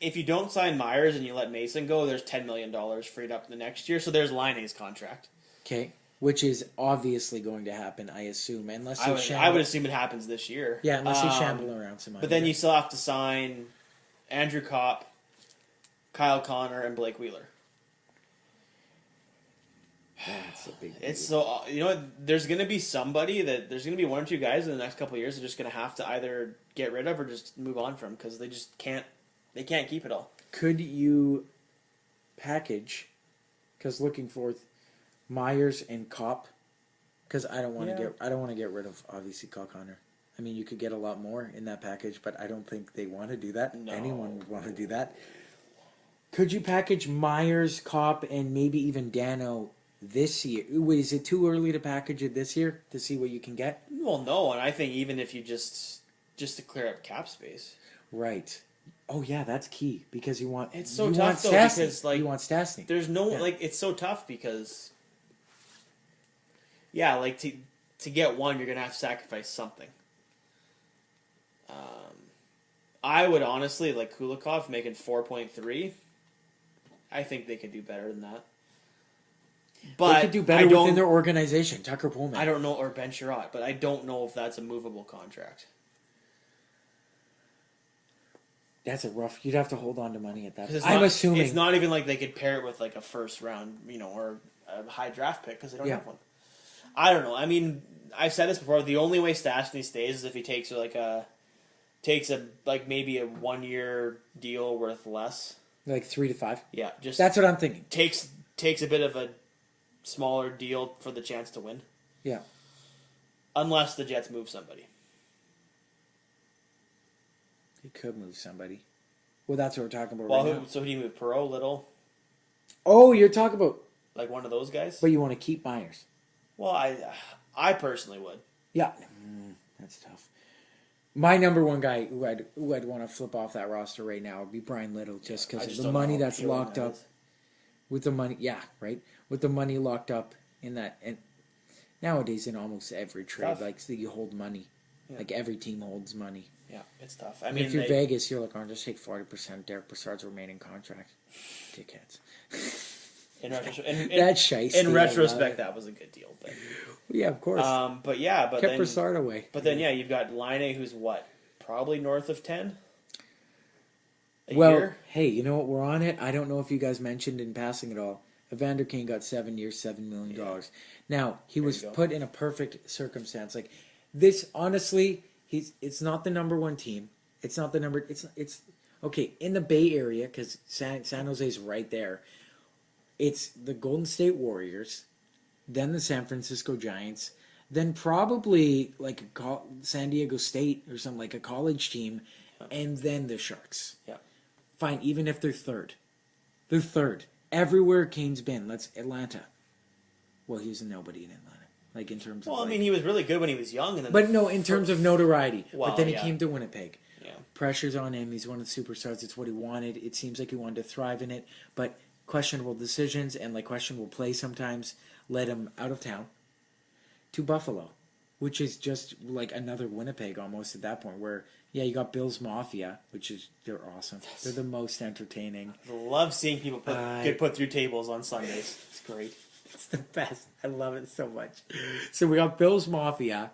if you don't sign Myers and you let Mason go, there's $10 million freed up the next year. So there's Laine's contract. Okay, which is obviously going to happen, I assume, unless I would assume it happens this year. Yeah, unless they shamble around some. But then you still have to sign Andrew Kopp, Kyle Connor, and Blake Wheeler. That's a big. It's so you know what, there's going to be somebody that there's going to be 1 or 2 guys in the next couple of years that are just going to have to either get rid of or just move on from because they just can't keep it all. Could you package? Because looking for Myers and Kopp, because I don't want to get rid of obviously Kyle Connor. I mean, you could get a lot more in that package, but I don't think they want to do that. No. Anyone would want to do that. Could you package Myers, Kopp, and maybe even Dano this year? Wait, is it too early to package it this year to see what you can get? Well, no, and I think even if you just to clear up cap space. Right. Oh yeah, that's key because you want. It's so you tough want though Stastny. because like you want Stastny. There's no it's so tough because like to get one you're gonna have to sacrifice something. I would honestly like Kulikov making 4.3. I think they could do better than that. But they could do I better don't- within their organization. Tucker Pullman. I don't know, or Ben Sherratt, but I don't know if that's a movable contract. That's a rough. You'd have to hold on to money at that. 'Cause it's I'm not- assuming it's not even like they could pair it with like a first round, or a high draft pick because they don't Yeah. have one. I don't know. I mean, I've said this before. The only way Stastny stays is if he takes maybe a 1 year deal worth less. like 3 to 5. Yeah, just That's what I'm thinking. takes a bit of a smaller deal for the chance to win, Yeah. unless the Jets move somebody. He could move somebody. Well, that's what we're talking about Well, right now. so who do you move? Perot, Little, Oh, you're talking about. like one of those guys. But you want to keep Myers. Well, I personally would. Yeah. That's tough. My number one guy who I'd want to flip off that roster right now would be Brian Little, just I because of just the don't know money how that's appealing locked that up. is. With the money, yeah, right. With the money locked up in that, and nowadays in almost every trade, Tough. like so you hold money, Yeah. like every team holds money. Yeah, it's tough. I And mean, if you're Vegas, you're like, "Oh, just take 40% Derek Brassard's remaining contract." Dickheads. That's shiesty, in I retrospect, love it. that was a good deal. But Yeah, of course. but Kept then Brassard away. But then you've got Line, who's what, probably north of 10. A Well, year? hey, you know what? We're on it. I don't know if you guys mentioned in passing at all. Evander Kane got 7 years, $7 million. Now, he was you go. put in a perfect circumstance. Like this, honestly, it's not the number one team. It's not the number. It's okay in the Bay Area because San Jose's right there. It's the Golden State Warriors, then the San Francisco Giants, then probably like San Diego State or something like a college team, and then the Sharks. Yeah. Fine, even if they're third. They're third. Everywhere Kane's been, let's Atlanta. Well, he was a nobody in Atlanta. Like in terms of Well, I like, mean, he was really good when he was young, and then but no, in terms of notoriety. Well, but then he yeah. came to Winnipeg. Yeah. Pressure's on him. He's one of the superstars. It's what he wanted. It seems like he wanted to thrive in it. But questionable decisions and like questionable play sometimes led him out of town to Buffalo, which is just like another Winnipeg almost at that point where, yeah, you got Bill's Mafia, which is, they're awesome. They're the most entertaining. I love seeing people get put through tables on Sundays. It's great. It's the best. I love it so much. So we got Bill's Mafia,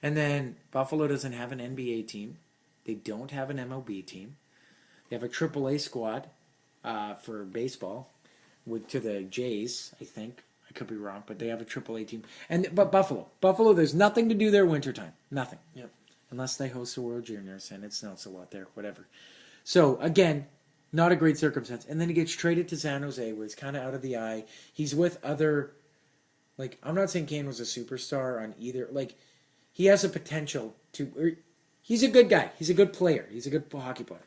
and then Buffalo doesn't have an NBA team. They don't have an MLB team. They have a AAA squad for baseball to the Jays, I think. I could be wrong, but they have a AAA team. But Buffalo, there's nothing to do there wintertime. Nothing. Yep. Unless they host the World Juniors, and it snows a lot there, whatever. So, again, not a great circumstance. And then he gets traded to San Jose, where he's kind of out of the eye. He's with other, like, I'm not saying Kane was a superstar on either. Like, he has a potential to, he's a good guy. He's a good player. He's a good hockey player.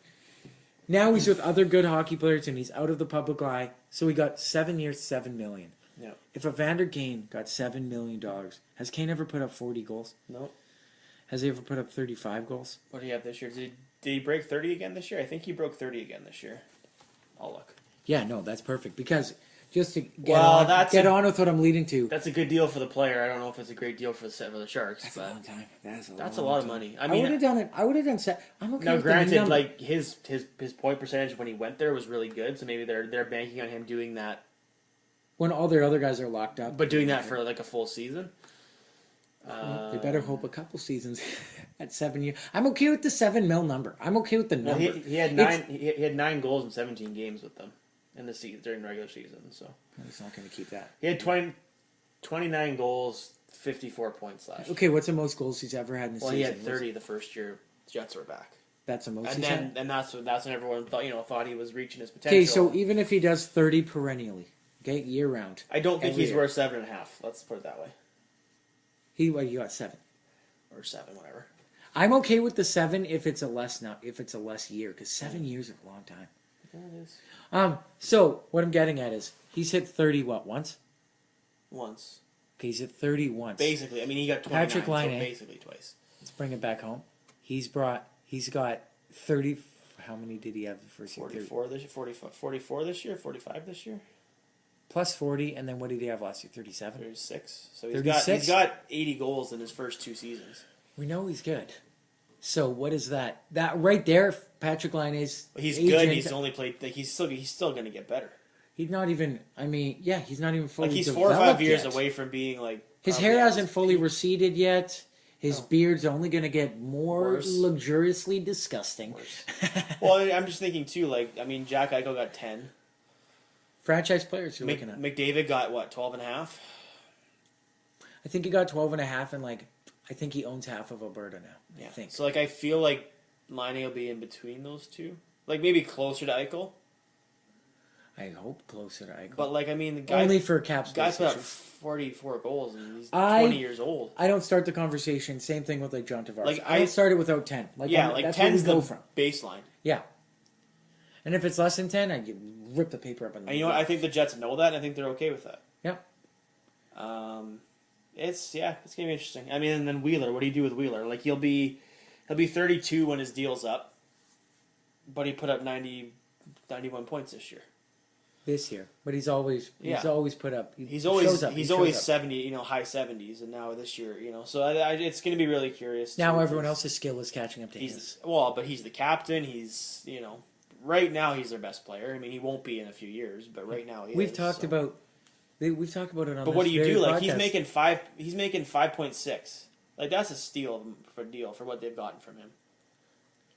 Now he's with other good hockey players, and he's out of the public eye. So he got 7 years, $7 million. Yeah. If Evander Kane got $7 million, has Kane ever put up 40 goals? No. Has he ever put up 35 goals? What do you have this year? Did he break 30 again this year? I think he broke 30 again this year. I'll look. Yeah, no, that's perfect. Because just to get, Well, on with what I'm leading to. That's a good deal for the player. I don't know if it's a great deal for the Sharks. That's a but long time. That's a lot of money. I I mean, would have done it. I would have done set. I'm okay now with the number. granted, like his point percentage when he went there was really good, so maybe they're banking on him doing that, when all their other guys are locked up. but doing that for like a full season. They better hope a couple seasons at 7 years. I'm okay with the $7 million number. I'm okay with the Well, number. he had nine. He had 9 goals in 17 games with them in the season during the regular season. So He's not going to keep that. he had 29 goals, 54 points last year. Okay, what's the most goals he's ever had in a Well, season? he had 30 the first year Jets were back, That's the most and he's then had? and that's when everyone thought he was reaching his potential. Okay, so even if he does 30 perennially, okay, year round. I don't think every he's year. worth 7.5. Let's put it that way, He got 7. or 7, whatever. I'm okay with the 7 if it's a less year, because 7 years is a long time. Yeah, it is. So what I'm getting at is he's hit 30 once? Once, Okay, he's hit 30 once. basically. I mean, he got 29, Patrick so Laine. basically twice. Let's bring it back home. He's got 30. How many did he have the first year? 44 this year, 44 this year, 45 this year, Plus 40, and then what did he have last year? 37. 36. So he's 36? got 80 goals in his first 2 seasons. We know he's good. So what is that? That right there, Patrick Laine is. He's good. And he's only played. Like, he's still going to get better. He's not even. I mean, yeah, he's not even fully. Like he's 4 or 5 developed years yet. away from being like. His probably hair at hasn't fully receded yet. His beard's only going to get more Worse. luxuriously disgusting. Well, I'm just thinking too. Like, I mean, Jack Eichel got 10. Franchise players you're looking at. McDavid got what, 12 and a half? I think he got 12 and a half, and like I think he owns half of Alberta now. Yeah. I think. So like, I feel like Laine will be in between those two. Like maybe closer to Eichel. I hope closer to Eichel. But like, I mean, the guy only for cap space. guy put up issues. 44 goals and he's I- 20 years old. I don't start the conversation. Same thing with like John Tavares. Like, I don't start it without 10. Like Yeah, I'm- like that's where we 10's go the from. baseline. Yeah. And if it's less than 10, I rip the paper up. And you know what? I think the Jets know that. And I think they're okay with that. Yeah. It's gonna be interesting. I mean, and then Wheeler. What do you do with Wheeler? Like he'll be 32 when his deal's up, but he put up 91 points this year. This year, but he's always put up. He's shows always up, he's shows always up. 70, high 70s, and now this year, so it's going to be really curious. Now too, everyone because else's skill is catching up to his. but he's the captain. He's right now he's their best player. I mean, he won't be in a few years, but right now he We've is, talked so. about. We've talked about it on. But what do this you very do? Like podcast. he's making 5.6. Like that's a steal for what they've gotten from him.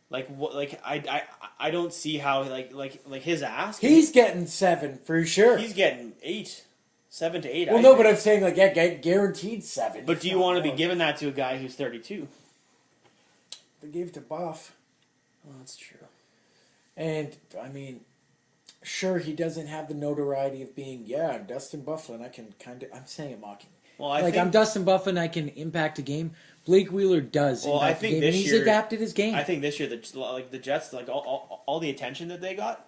Like what? Like I don't see how like his ask. He's getting 7 for sure. He's getting 8, 7 to 8. Well, no, but I'm saying like guaranteed 7. But do you want to be giving that to a guy who's 32? They gave it to Buff, Well, that's true. and I mean, sure he doesn't have the notoriety of being Dustin Bufflin. I can I'm saying it mockingly. Well, I'm Dustin Bufflin. I can impact a game. Blake Wheeler does. Well, impact I think a game, this and he's year- adapted his game. I think this year the Jets all the attention that they got.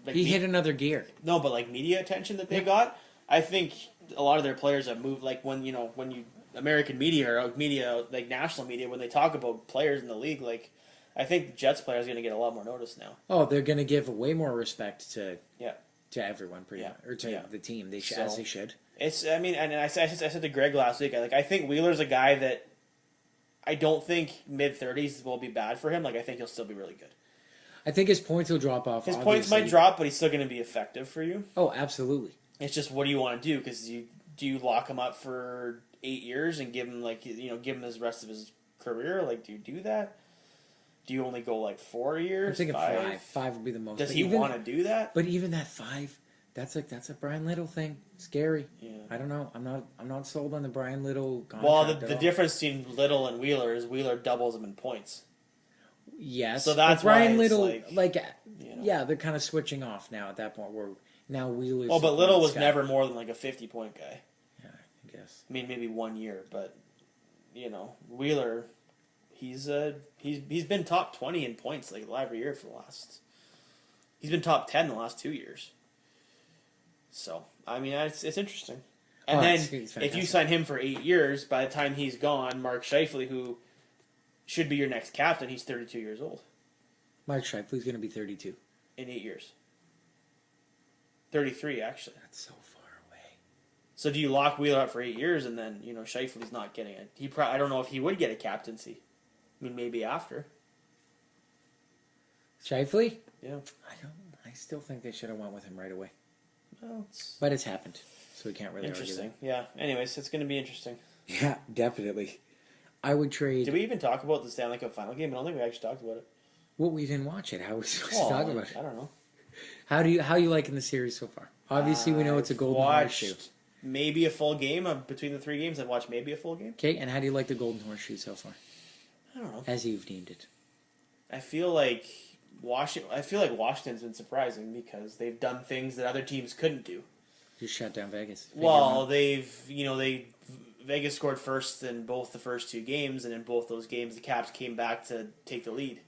Like he hit another gear. No, but like media attention that they got, I think a lot of their players have moved. Like when you American media or media like national media when they talk about players in the league, like I think the Jets players are going to get a lot more notice now. Oh, they're going to give way more respect to Yeah. to everyone, pretty much, or to the team. They So- as they should. It's I mean, and I said to Greg last week, I think Wheeler's a guy that I don't think mid-30s will be bad for him. Like I think he'll still be really good. I think his points will drop off. His points might drop, but he's still going to be effective for you. Oh, absolutely. It's just what do you want to do? Because do you lock him up for 8 years and give him give him his rest of his career? Like, do you do that? Do you only go like 4 years? I'm thinking 5? 5. 5 would be the most. Does But he even- want to do that? But even that 5, that's a Brian Little thing. Scary. Yeah. I don't know. I'm not sold on the Brian Little contract. Well, at the all. difference between Little and Wheeler is Wheeler doubles him in points. Yes. So that's but Brian why it's Little, like, yeah, they're kind of switching off now at that point where now Wheeler's. Well, but the Little points was guy. never more than like a 50-point guy. Yeah, I guess. I mean, maybe 1 year, but Wheeler, he's been top 20 in points like every year for the last. He's been top 10 the last 2 years. So I mean, it's interesting. And Oh, then it's if fantastic. you sign him for 8 years, by the time he's gone, Mark Scheifele, who should be your next captain, he's 32 years old Mark Scheifele's going to be 32. in 8 years. 33 actually. That's so far away. So do you lock Wheeler up for 8 years and then Scheifele's not getting it? I don't know if he would get a captaincy. I mean, maybe after. Scheifele? Yeah. I still think they should have went with him right away. Well, it's But it's happened, so we can't really interesting. Yeah. Anyways, it's going to be interesting. argue that. Yeah, definitely. I would trade. Did we even talk about the Stanley Cup final game? I don't think we actually talked about it. Well, we didn't watch it. How are we supposed Well, to talk about it? I don't know. How you liking the series so far? Obviously, we know it's a golden Watched horseshoe. maybe a full game between the 3 games. I've watched maybe a full game. Okay, and how do you like the golden horseshoe so far, I don't know. as you've deemed it? I feel like Washington's been surprising because they've done things that other teams couldn't do. Just shut down Vegas. Well, Vegas scored first in both the first 2 games, and in both those games, the Caps came back to take the lead.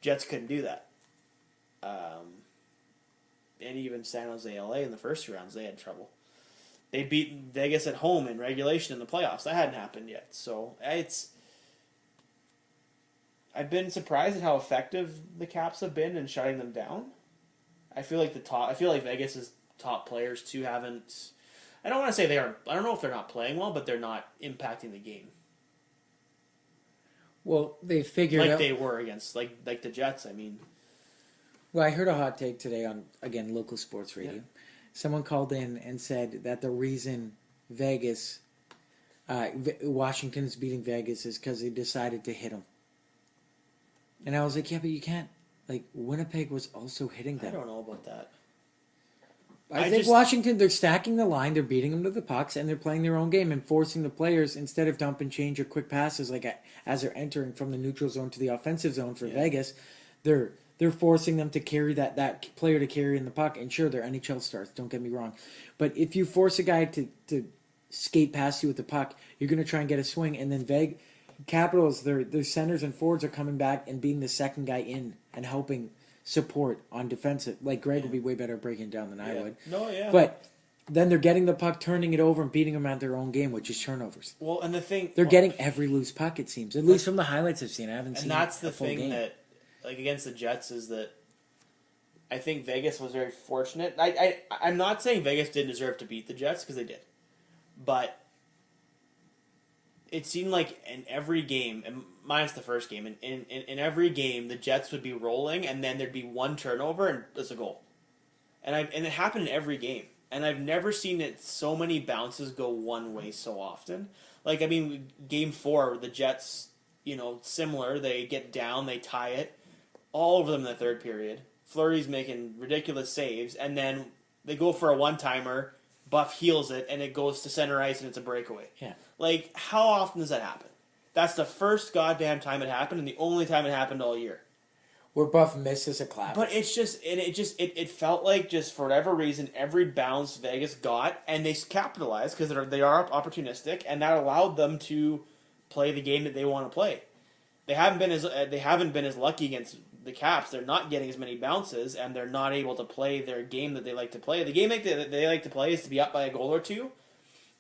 Jets couldn't do that. And even San Jose, LA in the first 2 rounds, they had trouble. They beat Vegas at home in regulation in the playoffs. That hadn't happened yet. So I've been surprised at how effective the Caps have been in shutting them down. I feel like Vegas' top players too haven't. I don't want to say they are. I don't know if they're not playing well, but they're not impacting the game Well, they figured like out. they were against like the Jets. I mean, Well, I heard a hot take today on, again, local sports radio. someone called in and said that the reason Washington's beating Vegas is because they decided to hit them. And I was like, yeah, but you can't. Like, Winnipeg was also hitting them. I don't know about that. I think Washington, they're stacking the line, they're beating them to the pucks, and they're playing their own game and forcing the players, instead of dump and change or quick passes, like as they're entering from the neutral zone to the offensive zone for Vegas, they're forcing them to carry that player to carry in the puck. And sure, they're NHL stars, don't get me wrong. But if you force a guy to skate past you with the puck, you're going to try and get a swing, and then Capitals, their centers and forwards are coming back and being the second guy in and helping support on defensive. Like, Greg would be way better at breaking it down than I would. No, yeah. But then they're getting the puck, turning it over, and beating them at their own game, which is turnovers. Well, and the thing... They're getting every loose puck, it seems. At least from the highlights I've seen. I haven't seen And that's the full thing game. that, like, against the Jets is that I think Vegas was very fortunate. I'm not saying Vegas didn't deserve to beat the Jets, because they did. But it seemed like in every game, and minus the first game, in every game, the Jets would be rolling, and then there'd be one turnover, and it's a goal. And it happened in every game. And I've never seen it so many bounces go one way so often. Like, I mean, Game 4, the Jets, similar. They get down, they tie it. All over them in the third period. Fleury's making ridiculous saves, and then they go for a one-timer, Buff heals it, and it goes to center ice, and it's a breakaway. Yeah. Like, how often does that happen? That's the first goddamn time it happened, and the only time it happened all year. Where Buff misses a clap. But it's just, it felt like, just for whatever reason, every bounce Vegas got, and they capitalized, because they are opportunistic, and that allowed them to play the game that they want to play. They haven't been as lucky against the Caps. They're not getting as many bounces, and they're not able to play their game that they like to play. The game that they like to play is to be up by a goal or two,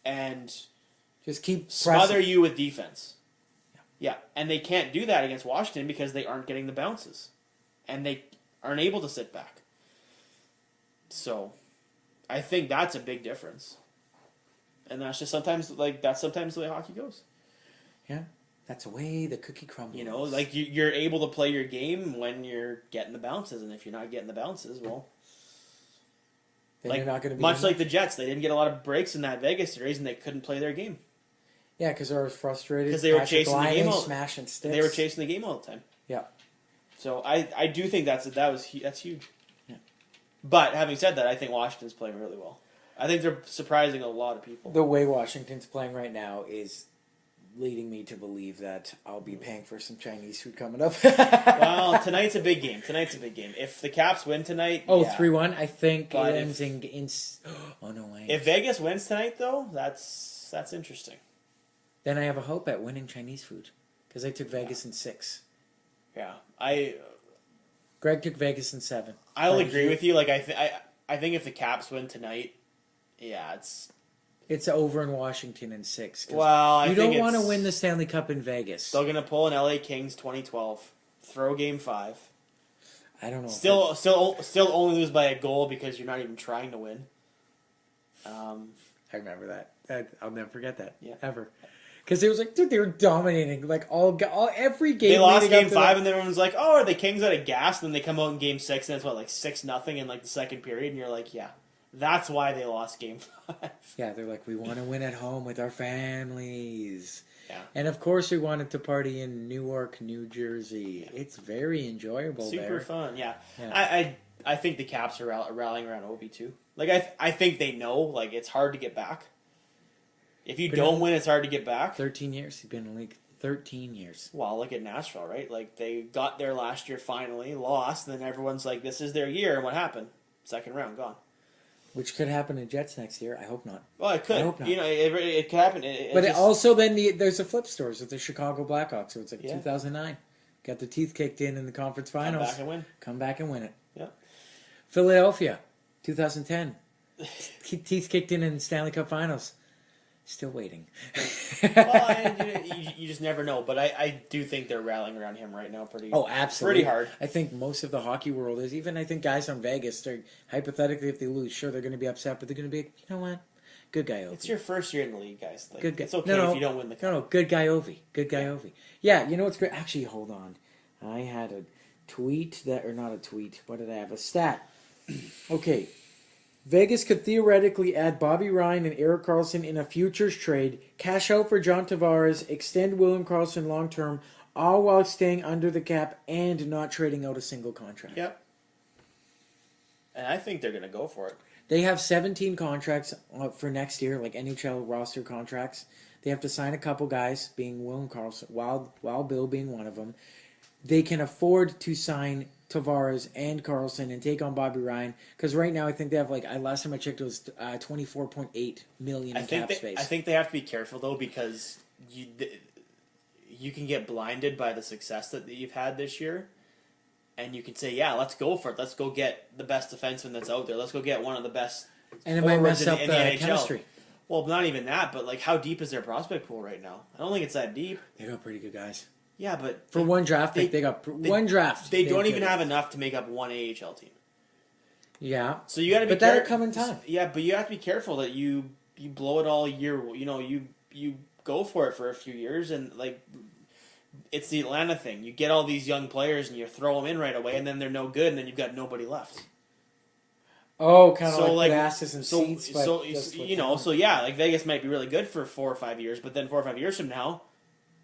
and just keep smother you with defense. Yeah, and they can't do that against Washington because they aren't getting the bounces, and they aren't able to sit back. So, I think that's a big difference, and that's just sometimes the way hockey goes. Yeah. That's the way the cookie crumbles. Like you're able to play your game when you're getting the bounces, and if you're not getting the bounces, well, then you're not going to be much like the Jets. They didn't get a lot of breaks in that Vegas series, and they couldn't play their game. Yeah, because they were frustrated. Because they were chasing the game smashing sticks. They were chasing the game all the time. Yeah. So I do think that's huge. Yeah. But having said that, I think Washington's playing really well. I think they're surprising a lot of people. The way Washington's playing right now is leading me to believe that I'll be paying for some Chinese food coming up. Well, tonight's a big game. If the Caps win tonight... Oh, yeah. 3-1? I think But it ends in... Oh, no way. If Vegas wins tonight, though, that's interesting. Then I have a hope at winning Chinese food. Because I took Vegas in 6. Yeah. Greg took Vegas in 7. I'll agree with you. Like I think if the Caps win tonight, yeah, it's over in Washington in 6. Well, you don't want to win the Stanley Cup in Vegas. Still gonna pull an LA Kings 2012, throw Game 5. I don't know. Still only lose by a goal because you're not even trying to win. I remember that. I'll never forget that. Yeah. Ever. Because it was like, dude, they were dominating. Like, every game. They lost Game 5, and everyone's like, oh, are the Kings out of gas? And then they come out in Game 6, and it's, 6-0 in, the second period? And you're like, yeah, that's why they lost Game 5. Yeah, they're like, we want to win at home with our families. Yeah. And, of course, we wanted to party in Newark, New Jersey. Yeah. It's very enjoyable there. Super fun, yeah. I think the Caps are rallying around Ovi, too. I think they know, it's hard to get back. If you don't win, it's hard to get back. 13 years. He's been in the league 13 years. Well, look at Nashville, right? They got there last year finally, lost, and then everyone's like, this is their year, and what happened? Second round, gone. Which could happen to Jets next year. I hope not. Well, it could. I hope not. It could happen. Also then there's a flip stories with the Chicago Blackhawks. So it's 2009. Got the teeth kicked in the conference finals. Come back and win it. Yeah. Philadelphia, 2010. Teeth kicked in Stanley Cup finals. Still waiting. Well, you just never know. But I do think they're rallying around him right now absolutely. Pretty hard. I think most of the hockey world is. Even I think guys from Vegas, they're hypothetically, if they lose, sure, they're going to be upset, but they're going to be, you know what? Good guy Ovi. It's your first year in the league, guys. Good guy. It's okay if you don't win the cup. No, good guy Ovi. Good guy Ovi. Yeah, you know what's great? Actually, hold on. I had a tweet or not a tweet. What did I have? A stat. Okay. Vegas could theoretically add Bobby Ryan and Erik Karlsson in a futures trade, cash out for John Tavares, extend William Karlsson long term, all while staying under the cap and not trading out a single contract. Yep. And I think they're going to go for it. They have 17 contracts for next year, like NHL roster contracts. They have to sign a couple guys, being William Karlsson, Wild Bill being one of them. They can afford to sign Tavares and Karlsson and take on Bobby Ryan, because right now I think they have last time I checked it was 24.8 million in cap space. I think they have to be careful though, because you can get blinded by the success that you've had this year, and you can say, yeah, let's go for it. Let's go get the best defenseman that's out there. Let's go get one of the best. And it might mess up the NHL. chemistry. Well, not even that, but how deep is their prospect pool right now? I don't think it's that deep. They got pretty good guys. Yeah, but For one draft pick, they got one draft. They don't even have enough to make up one AHL team. Yeah. So you got to be. But that'll come in time. Yeah, but you have to be careful that you blow it all year. You go for it for a few years, and it's the Atlanta thing. You get all these young players and you throw them in right away, and then they're no good, and then you've got nobody left. Oh, kind of like asses and seats. So Vegas might be really good for 4 or 5 years, but then 4 or 5 years from now,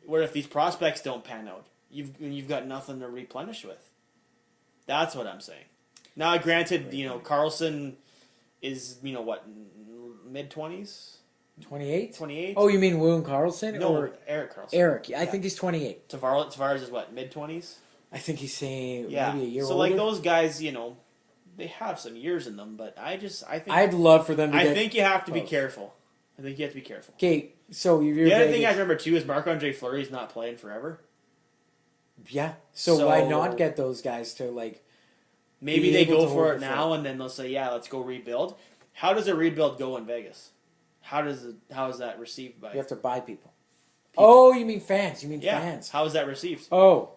what if these prospects don't pan out? You've got nothing to replenish with. That's what I'm saying. Now, granted, Karlsson is mid-20s. 28? 28? Oh, you mean William Karlsson? No, or Erik Karlsson. Eric. I think he's 28. Tavares is what, mid-20s? I think he's saying Yeah. maybe a year so older. those guys, they have some years in them, but I think I'd love for them to I get think you have to be both. careful. I think you have to be careful. Okay, so you're The other Vegas. thing I remember too is Marc-Andre Fleury's not playing forever. Yeah. So why not get those guys to Maybe be they able go to for hold it the now, and then they'll say, "Yeah, let's go rebuild." How does a rebuild go in Vegas? How is that received by? You have to buy people. Oh, you mean fans? You mean yeah. fans? How is that received? Oh.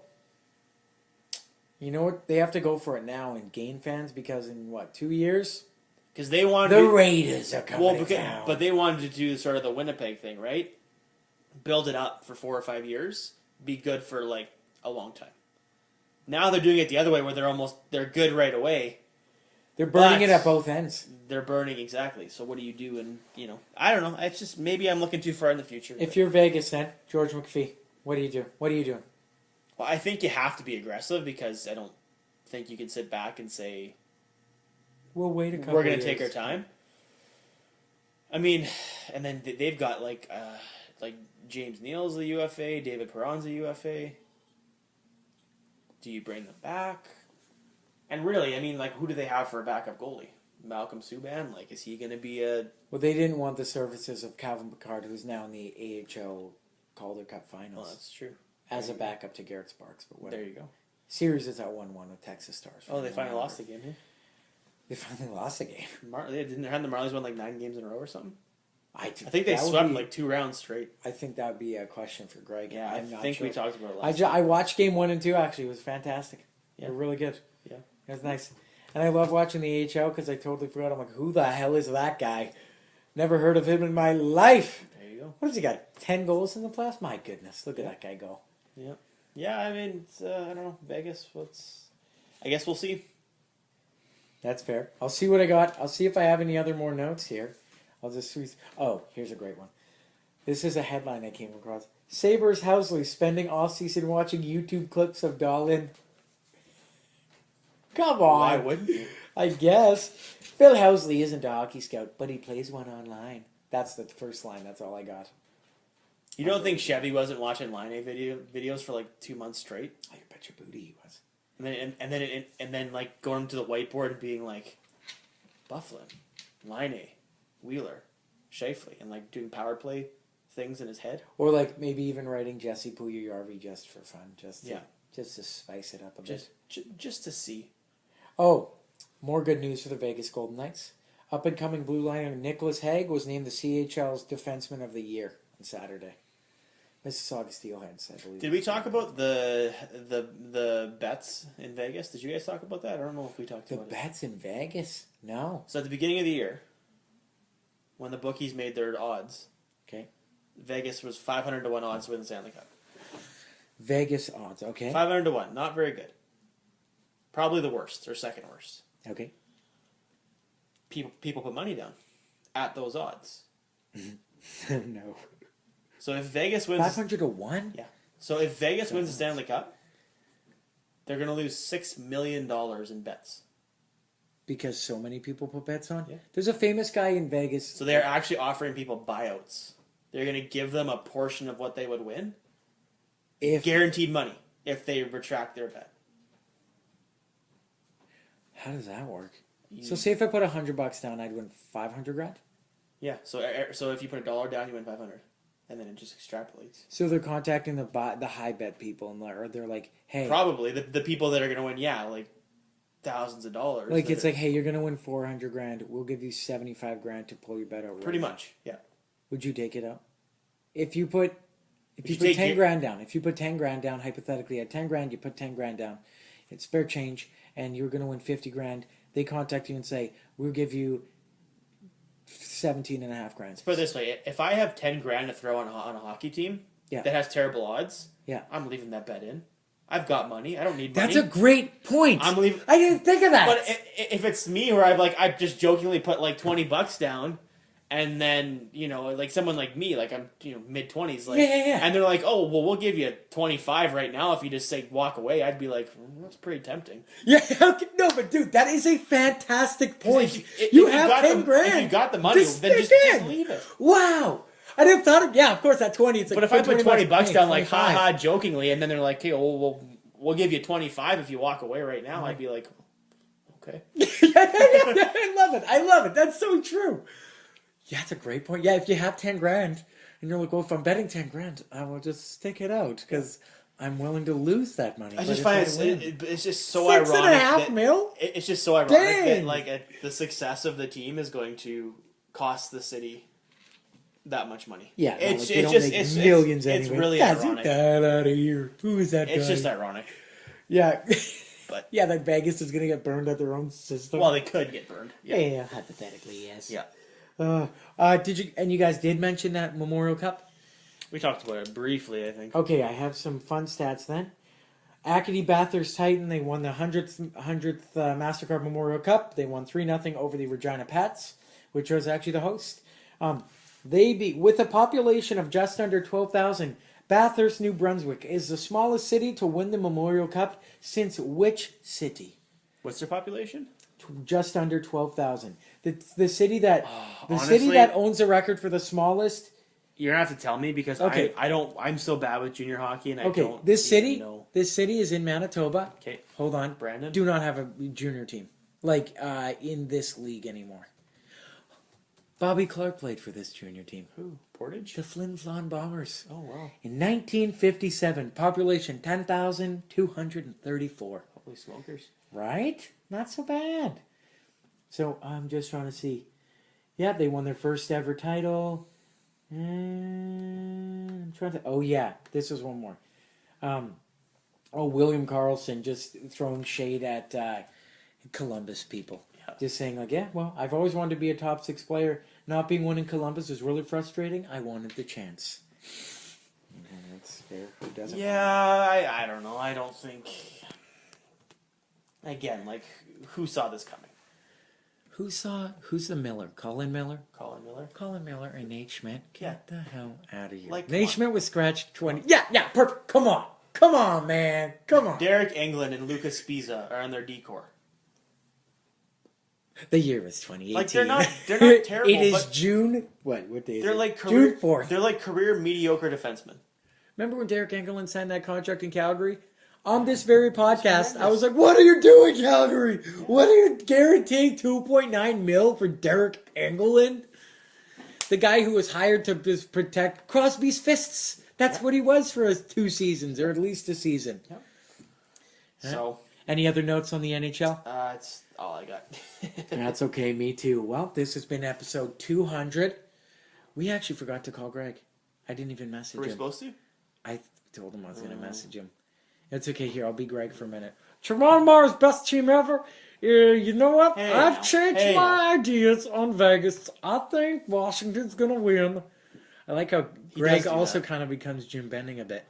You know what? They have to go for it now and gain fans, because in 2 years? Because they wanted The Raiders are coming down. but they wanted to do sort of the Winnipeg thing, right? Build it up for 4 or 5 years, be good for a long time. Now they're doing it the other way, where they're good right away. They're burning but it at both ends. They're burning, exactly. So what do you do? And I don't know. It's just maybe I'm looking too far in the future. If you're Vegas, then George McPhee, what do you do? What are you doing? Well, I think you have to be aggressive, because I don't think you can sit back and say, We'll wait a couple. we're going to years. take our time. I mean, and then they've got James Neal's the UFA, David Perron's the UFA. Do you bring them back? And really, I mean, who do they have for a backup goalie? Malcolm Subban? Is he going to be a... Well, they didn't want the services of Calvin Pickard, who's now in the AHL Calder Cup Finals. Well, that's true. As a backup to Garrett Sparks. But whatever. There you go. Series is at 1-1 with Texas Stars. Oh, they finally lost the game here? They finally lost the game. Hadn't the Marlies won 9 games in a row or something? I think they swept 2 rounds straight. I think that would be a question for Greg. Yeah, I'm not think sure. we talked about it last I watched game 1 and 2, actually. It was fantastic. Yeah. They're really good. Yeah. It was nice. And I love watching the AHL, because I totally forgot. I'm like, who the hell is that guy? Never heard of him in my life. There you go. What has he got? 10 goals in the playoffs? My goodness. Look at that guy go. Yeah. Yeah, I mean, it's, I don't know. Vegas, I guess we'll see. That's fair. I'll see what I got. I'll see if I have any other more notes here. I'll just... Oh, here's a great one. This is a headline I came across. Sabres Housley spending off-season watching YouTube clips of Dahlin. Come on. Why wouldn't you? I guess. Phil Housley isn't a hockey scout, but he plays one online. That's the first line. That's all I got. You don't think Chevy wasn't watching Line A videos for 2 months straight? I bet your booty he was. And then going to the whiteboard and being Bufflin, Line A, Wheeler, Shafley, and doing power play things in his head. Or maybe even writing Jesse Puljujarvi just for fun. Just to spice it up a bit. Just to see. Oh, more good news for the Vegas Golden Knights. Up-and-coming blue liner Nicholas Hague was named the CHL's Defenseman of the Year on Saturday. Mississauga Steelheads, I believe. Did we talk about the bets in Vegas? Did you guys talk about that? I don't know if we talked about it. The bets in Vegas? No. So at the beginning of the year, when the bookies made their odds, Okay. Vegas was 500 to 1 odds to win the Stanley Cup. Vegas odds, okay. 500 to 1, not very good. Probably the worst or second worst. Okay. people put money down at those odds. No. So if Vegas wins, 500 to 1? yeah. So if Vegas wins the Stanley Cup, they're going to lose $6 million in bets. Because so many people put bets on? Yeah. There's a famous guy in Vegas. So they're actually offering people buyouts. They're going to give them a portion of what they would win, guaranteed money, if they retract their bet. How does that work? So say if I put $100 down, I'd win 500 grand? Yeah. So if you put $1 down, you win 500, and then it just extrapolates. So they're contacting the high bet people, and they're like, hey, Probably the people that are going to win, like thousands of dollars. like it's like, hey, you're gonna win 400 grand. We'll give you 75 grand to pull your bet out. pretty much, yeah. Would you take it out? If you put you 10 take grand down, if you put 10 grand down, hypothetically at 10 grand, you put 10 grand down. It's spare change, and you're gonna win 50 grand. They contact you and say, we'll give you 17.5 grand. Put it this way: if I have 10 grand to throw on a hockey team that has terrible odds, I'm leaving that bet in. I've got money. I don't need money. That's a great point. I'm leaving. I didn't think of that. But if it's me, where I just jokingly put like $20 down, and then like someone like me, like I'm mid-20s, like and they're like, oh well, we'll give you 25 right now if you just say walk away. I'd be like, that's pretty tempting. Yeah, no, but dude, that is a fantastic point. If you have 10 grand. If you got the money, then just leave it. Wow. I didn't thought of of course at 20 it's like. But if I put $20 down, like 25. haha, jokingly, and then they're like, hey, we'll give you 25 if you walk away right now, I'd be like, okay. I love it. That's so true. Yeah, that's a great point. Yeah, if you have 10 grand and you're like, well, if I'm betting 10 grand, I will just stick it out because I'm willing to lose that money. I just find it's just so 6.5 ironic. mil? It's just so ironic Dang. that the success of the team is going to cost the city that much money. Yeah, it's just millions anyway. It's really Guys, ironic. Get that out of here. Who is that guy? It's just ironic. Yeah. But yeah, that Vegas is going to get burned at their own system. Well, they could get burned. Yeah, hypothetically, yes. Yeah. Did you? And you guys did mention that Memorial Cup? We talked about it briefly, I think. Okay, I have some fun stats then. Acadie Bathurst Titan, they won the 100th MasterCard Memorial Cup. They won 3-0 over the Regina Pats, which was actually the host. With a population of just under 12,000, Bathurst, New Brunswick is the smallest city to win the Memorial Cup since which city? What's their population? Just under 12,000. The city that Honestly, owns the record for the smallest. You're gonna have to tell me because Okay. I don't. I'm so bad with junior hockey, and I Okay, don't. this city know. is in Manitoba. Okay, Hold on, Brandon? Do not have a junior team in this league anymore. Bobby Clark played for this junior team. Who? Portage? The Flin Flon Bombers. Oh wow! In 1957, population 10,234. Holy smokers! Right? Not so bad. So I'm just trying to see. Yeah, they won their first ever title. I'm trying to. Oh yeah, this is one more. William Karlsson just throwing shade at Columbus people. Yeah. Just saying I've always wanted to be a top 6 player. Not being one in Columbus was really frustrating. I wanted the chance. That's fair. Who doesn't? Yeah, I don't know. I don't think. Again, who saw this coming? Who's the Miller? Colin Miller? Colin Miller? Colin Miller and Nate Schmidt. Get the hell out of here. Nate Schmidt was scratched 20. Yeah, perfect. Come on, man. Come on. Derek Englund and Lucas Spiza are on their decor. The year was 2018. They're not terrible. It is but June. What day is they're it? career, June 4th. They're career mediocre defensemen. Remember when Derek Englund signed that contract in Calgary? On this very podcast, I was like, what are you doing, Calgary? What are you guaranteeing $2.9 million for Derek Englund? The guy who was hired to just protect Crosby's fists. That's what he was for 2 seasons, or at least a season. Yep. So, any other notes on the NHL? That's all I got. That's okay, me too. Well, this has been episode 200. We actually forgot to call Greg. I didn't even message him. Were we supposed to? I told him I was going to message him. It's okay. Here, I'll be Greg for a minute. Toronto Mar's best team ever. You know what? Hey I've changed my ideas on Vegas. I think Washington's going to win. I like how Greg also kind of becomes Jim Benning a bit.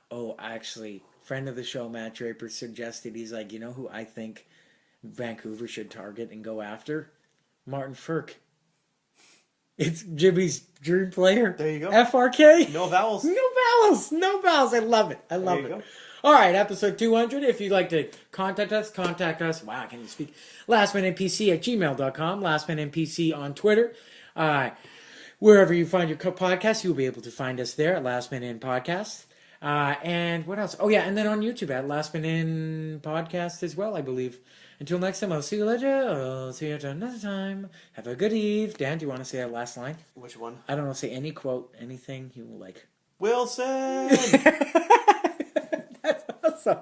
Oh, actually, friend of the show, Matt Draper, suggested, he's like, you know who I think Vancouver should target and go after? Martin Firk. It's Jimmy's dream player. There you go. FRK. No vowels. No vowels. No vowels. I love it. I love it. Go. All right, episode 200. If you'd like to contact us. Wow, can you speak? lastminutepc@gmail.com. Lastminutepc on Twitter. Wherever you find your podcast, you'll be able to find us there at Last Minute In Podcast. And what else? Oh, yeah, and then on YouTube at Last Minute In Podcast as well, I believe. Until next time, I'll see you later. I'll see you another time. Have a good eve. Dan, do you want to say that last line? Which one? I don't know. Say any quote, anything you like. Wilson! That's awesome.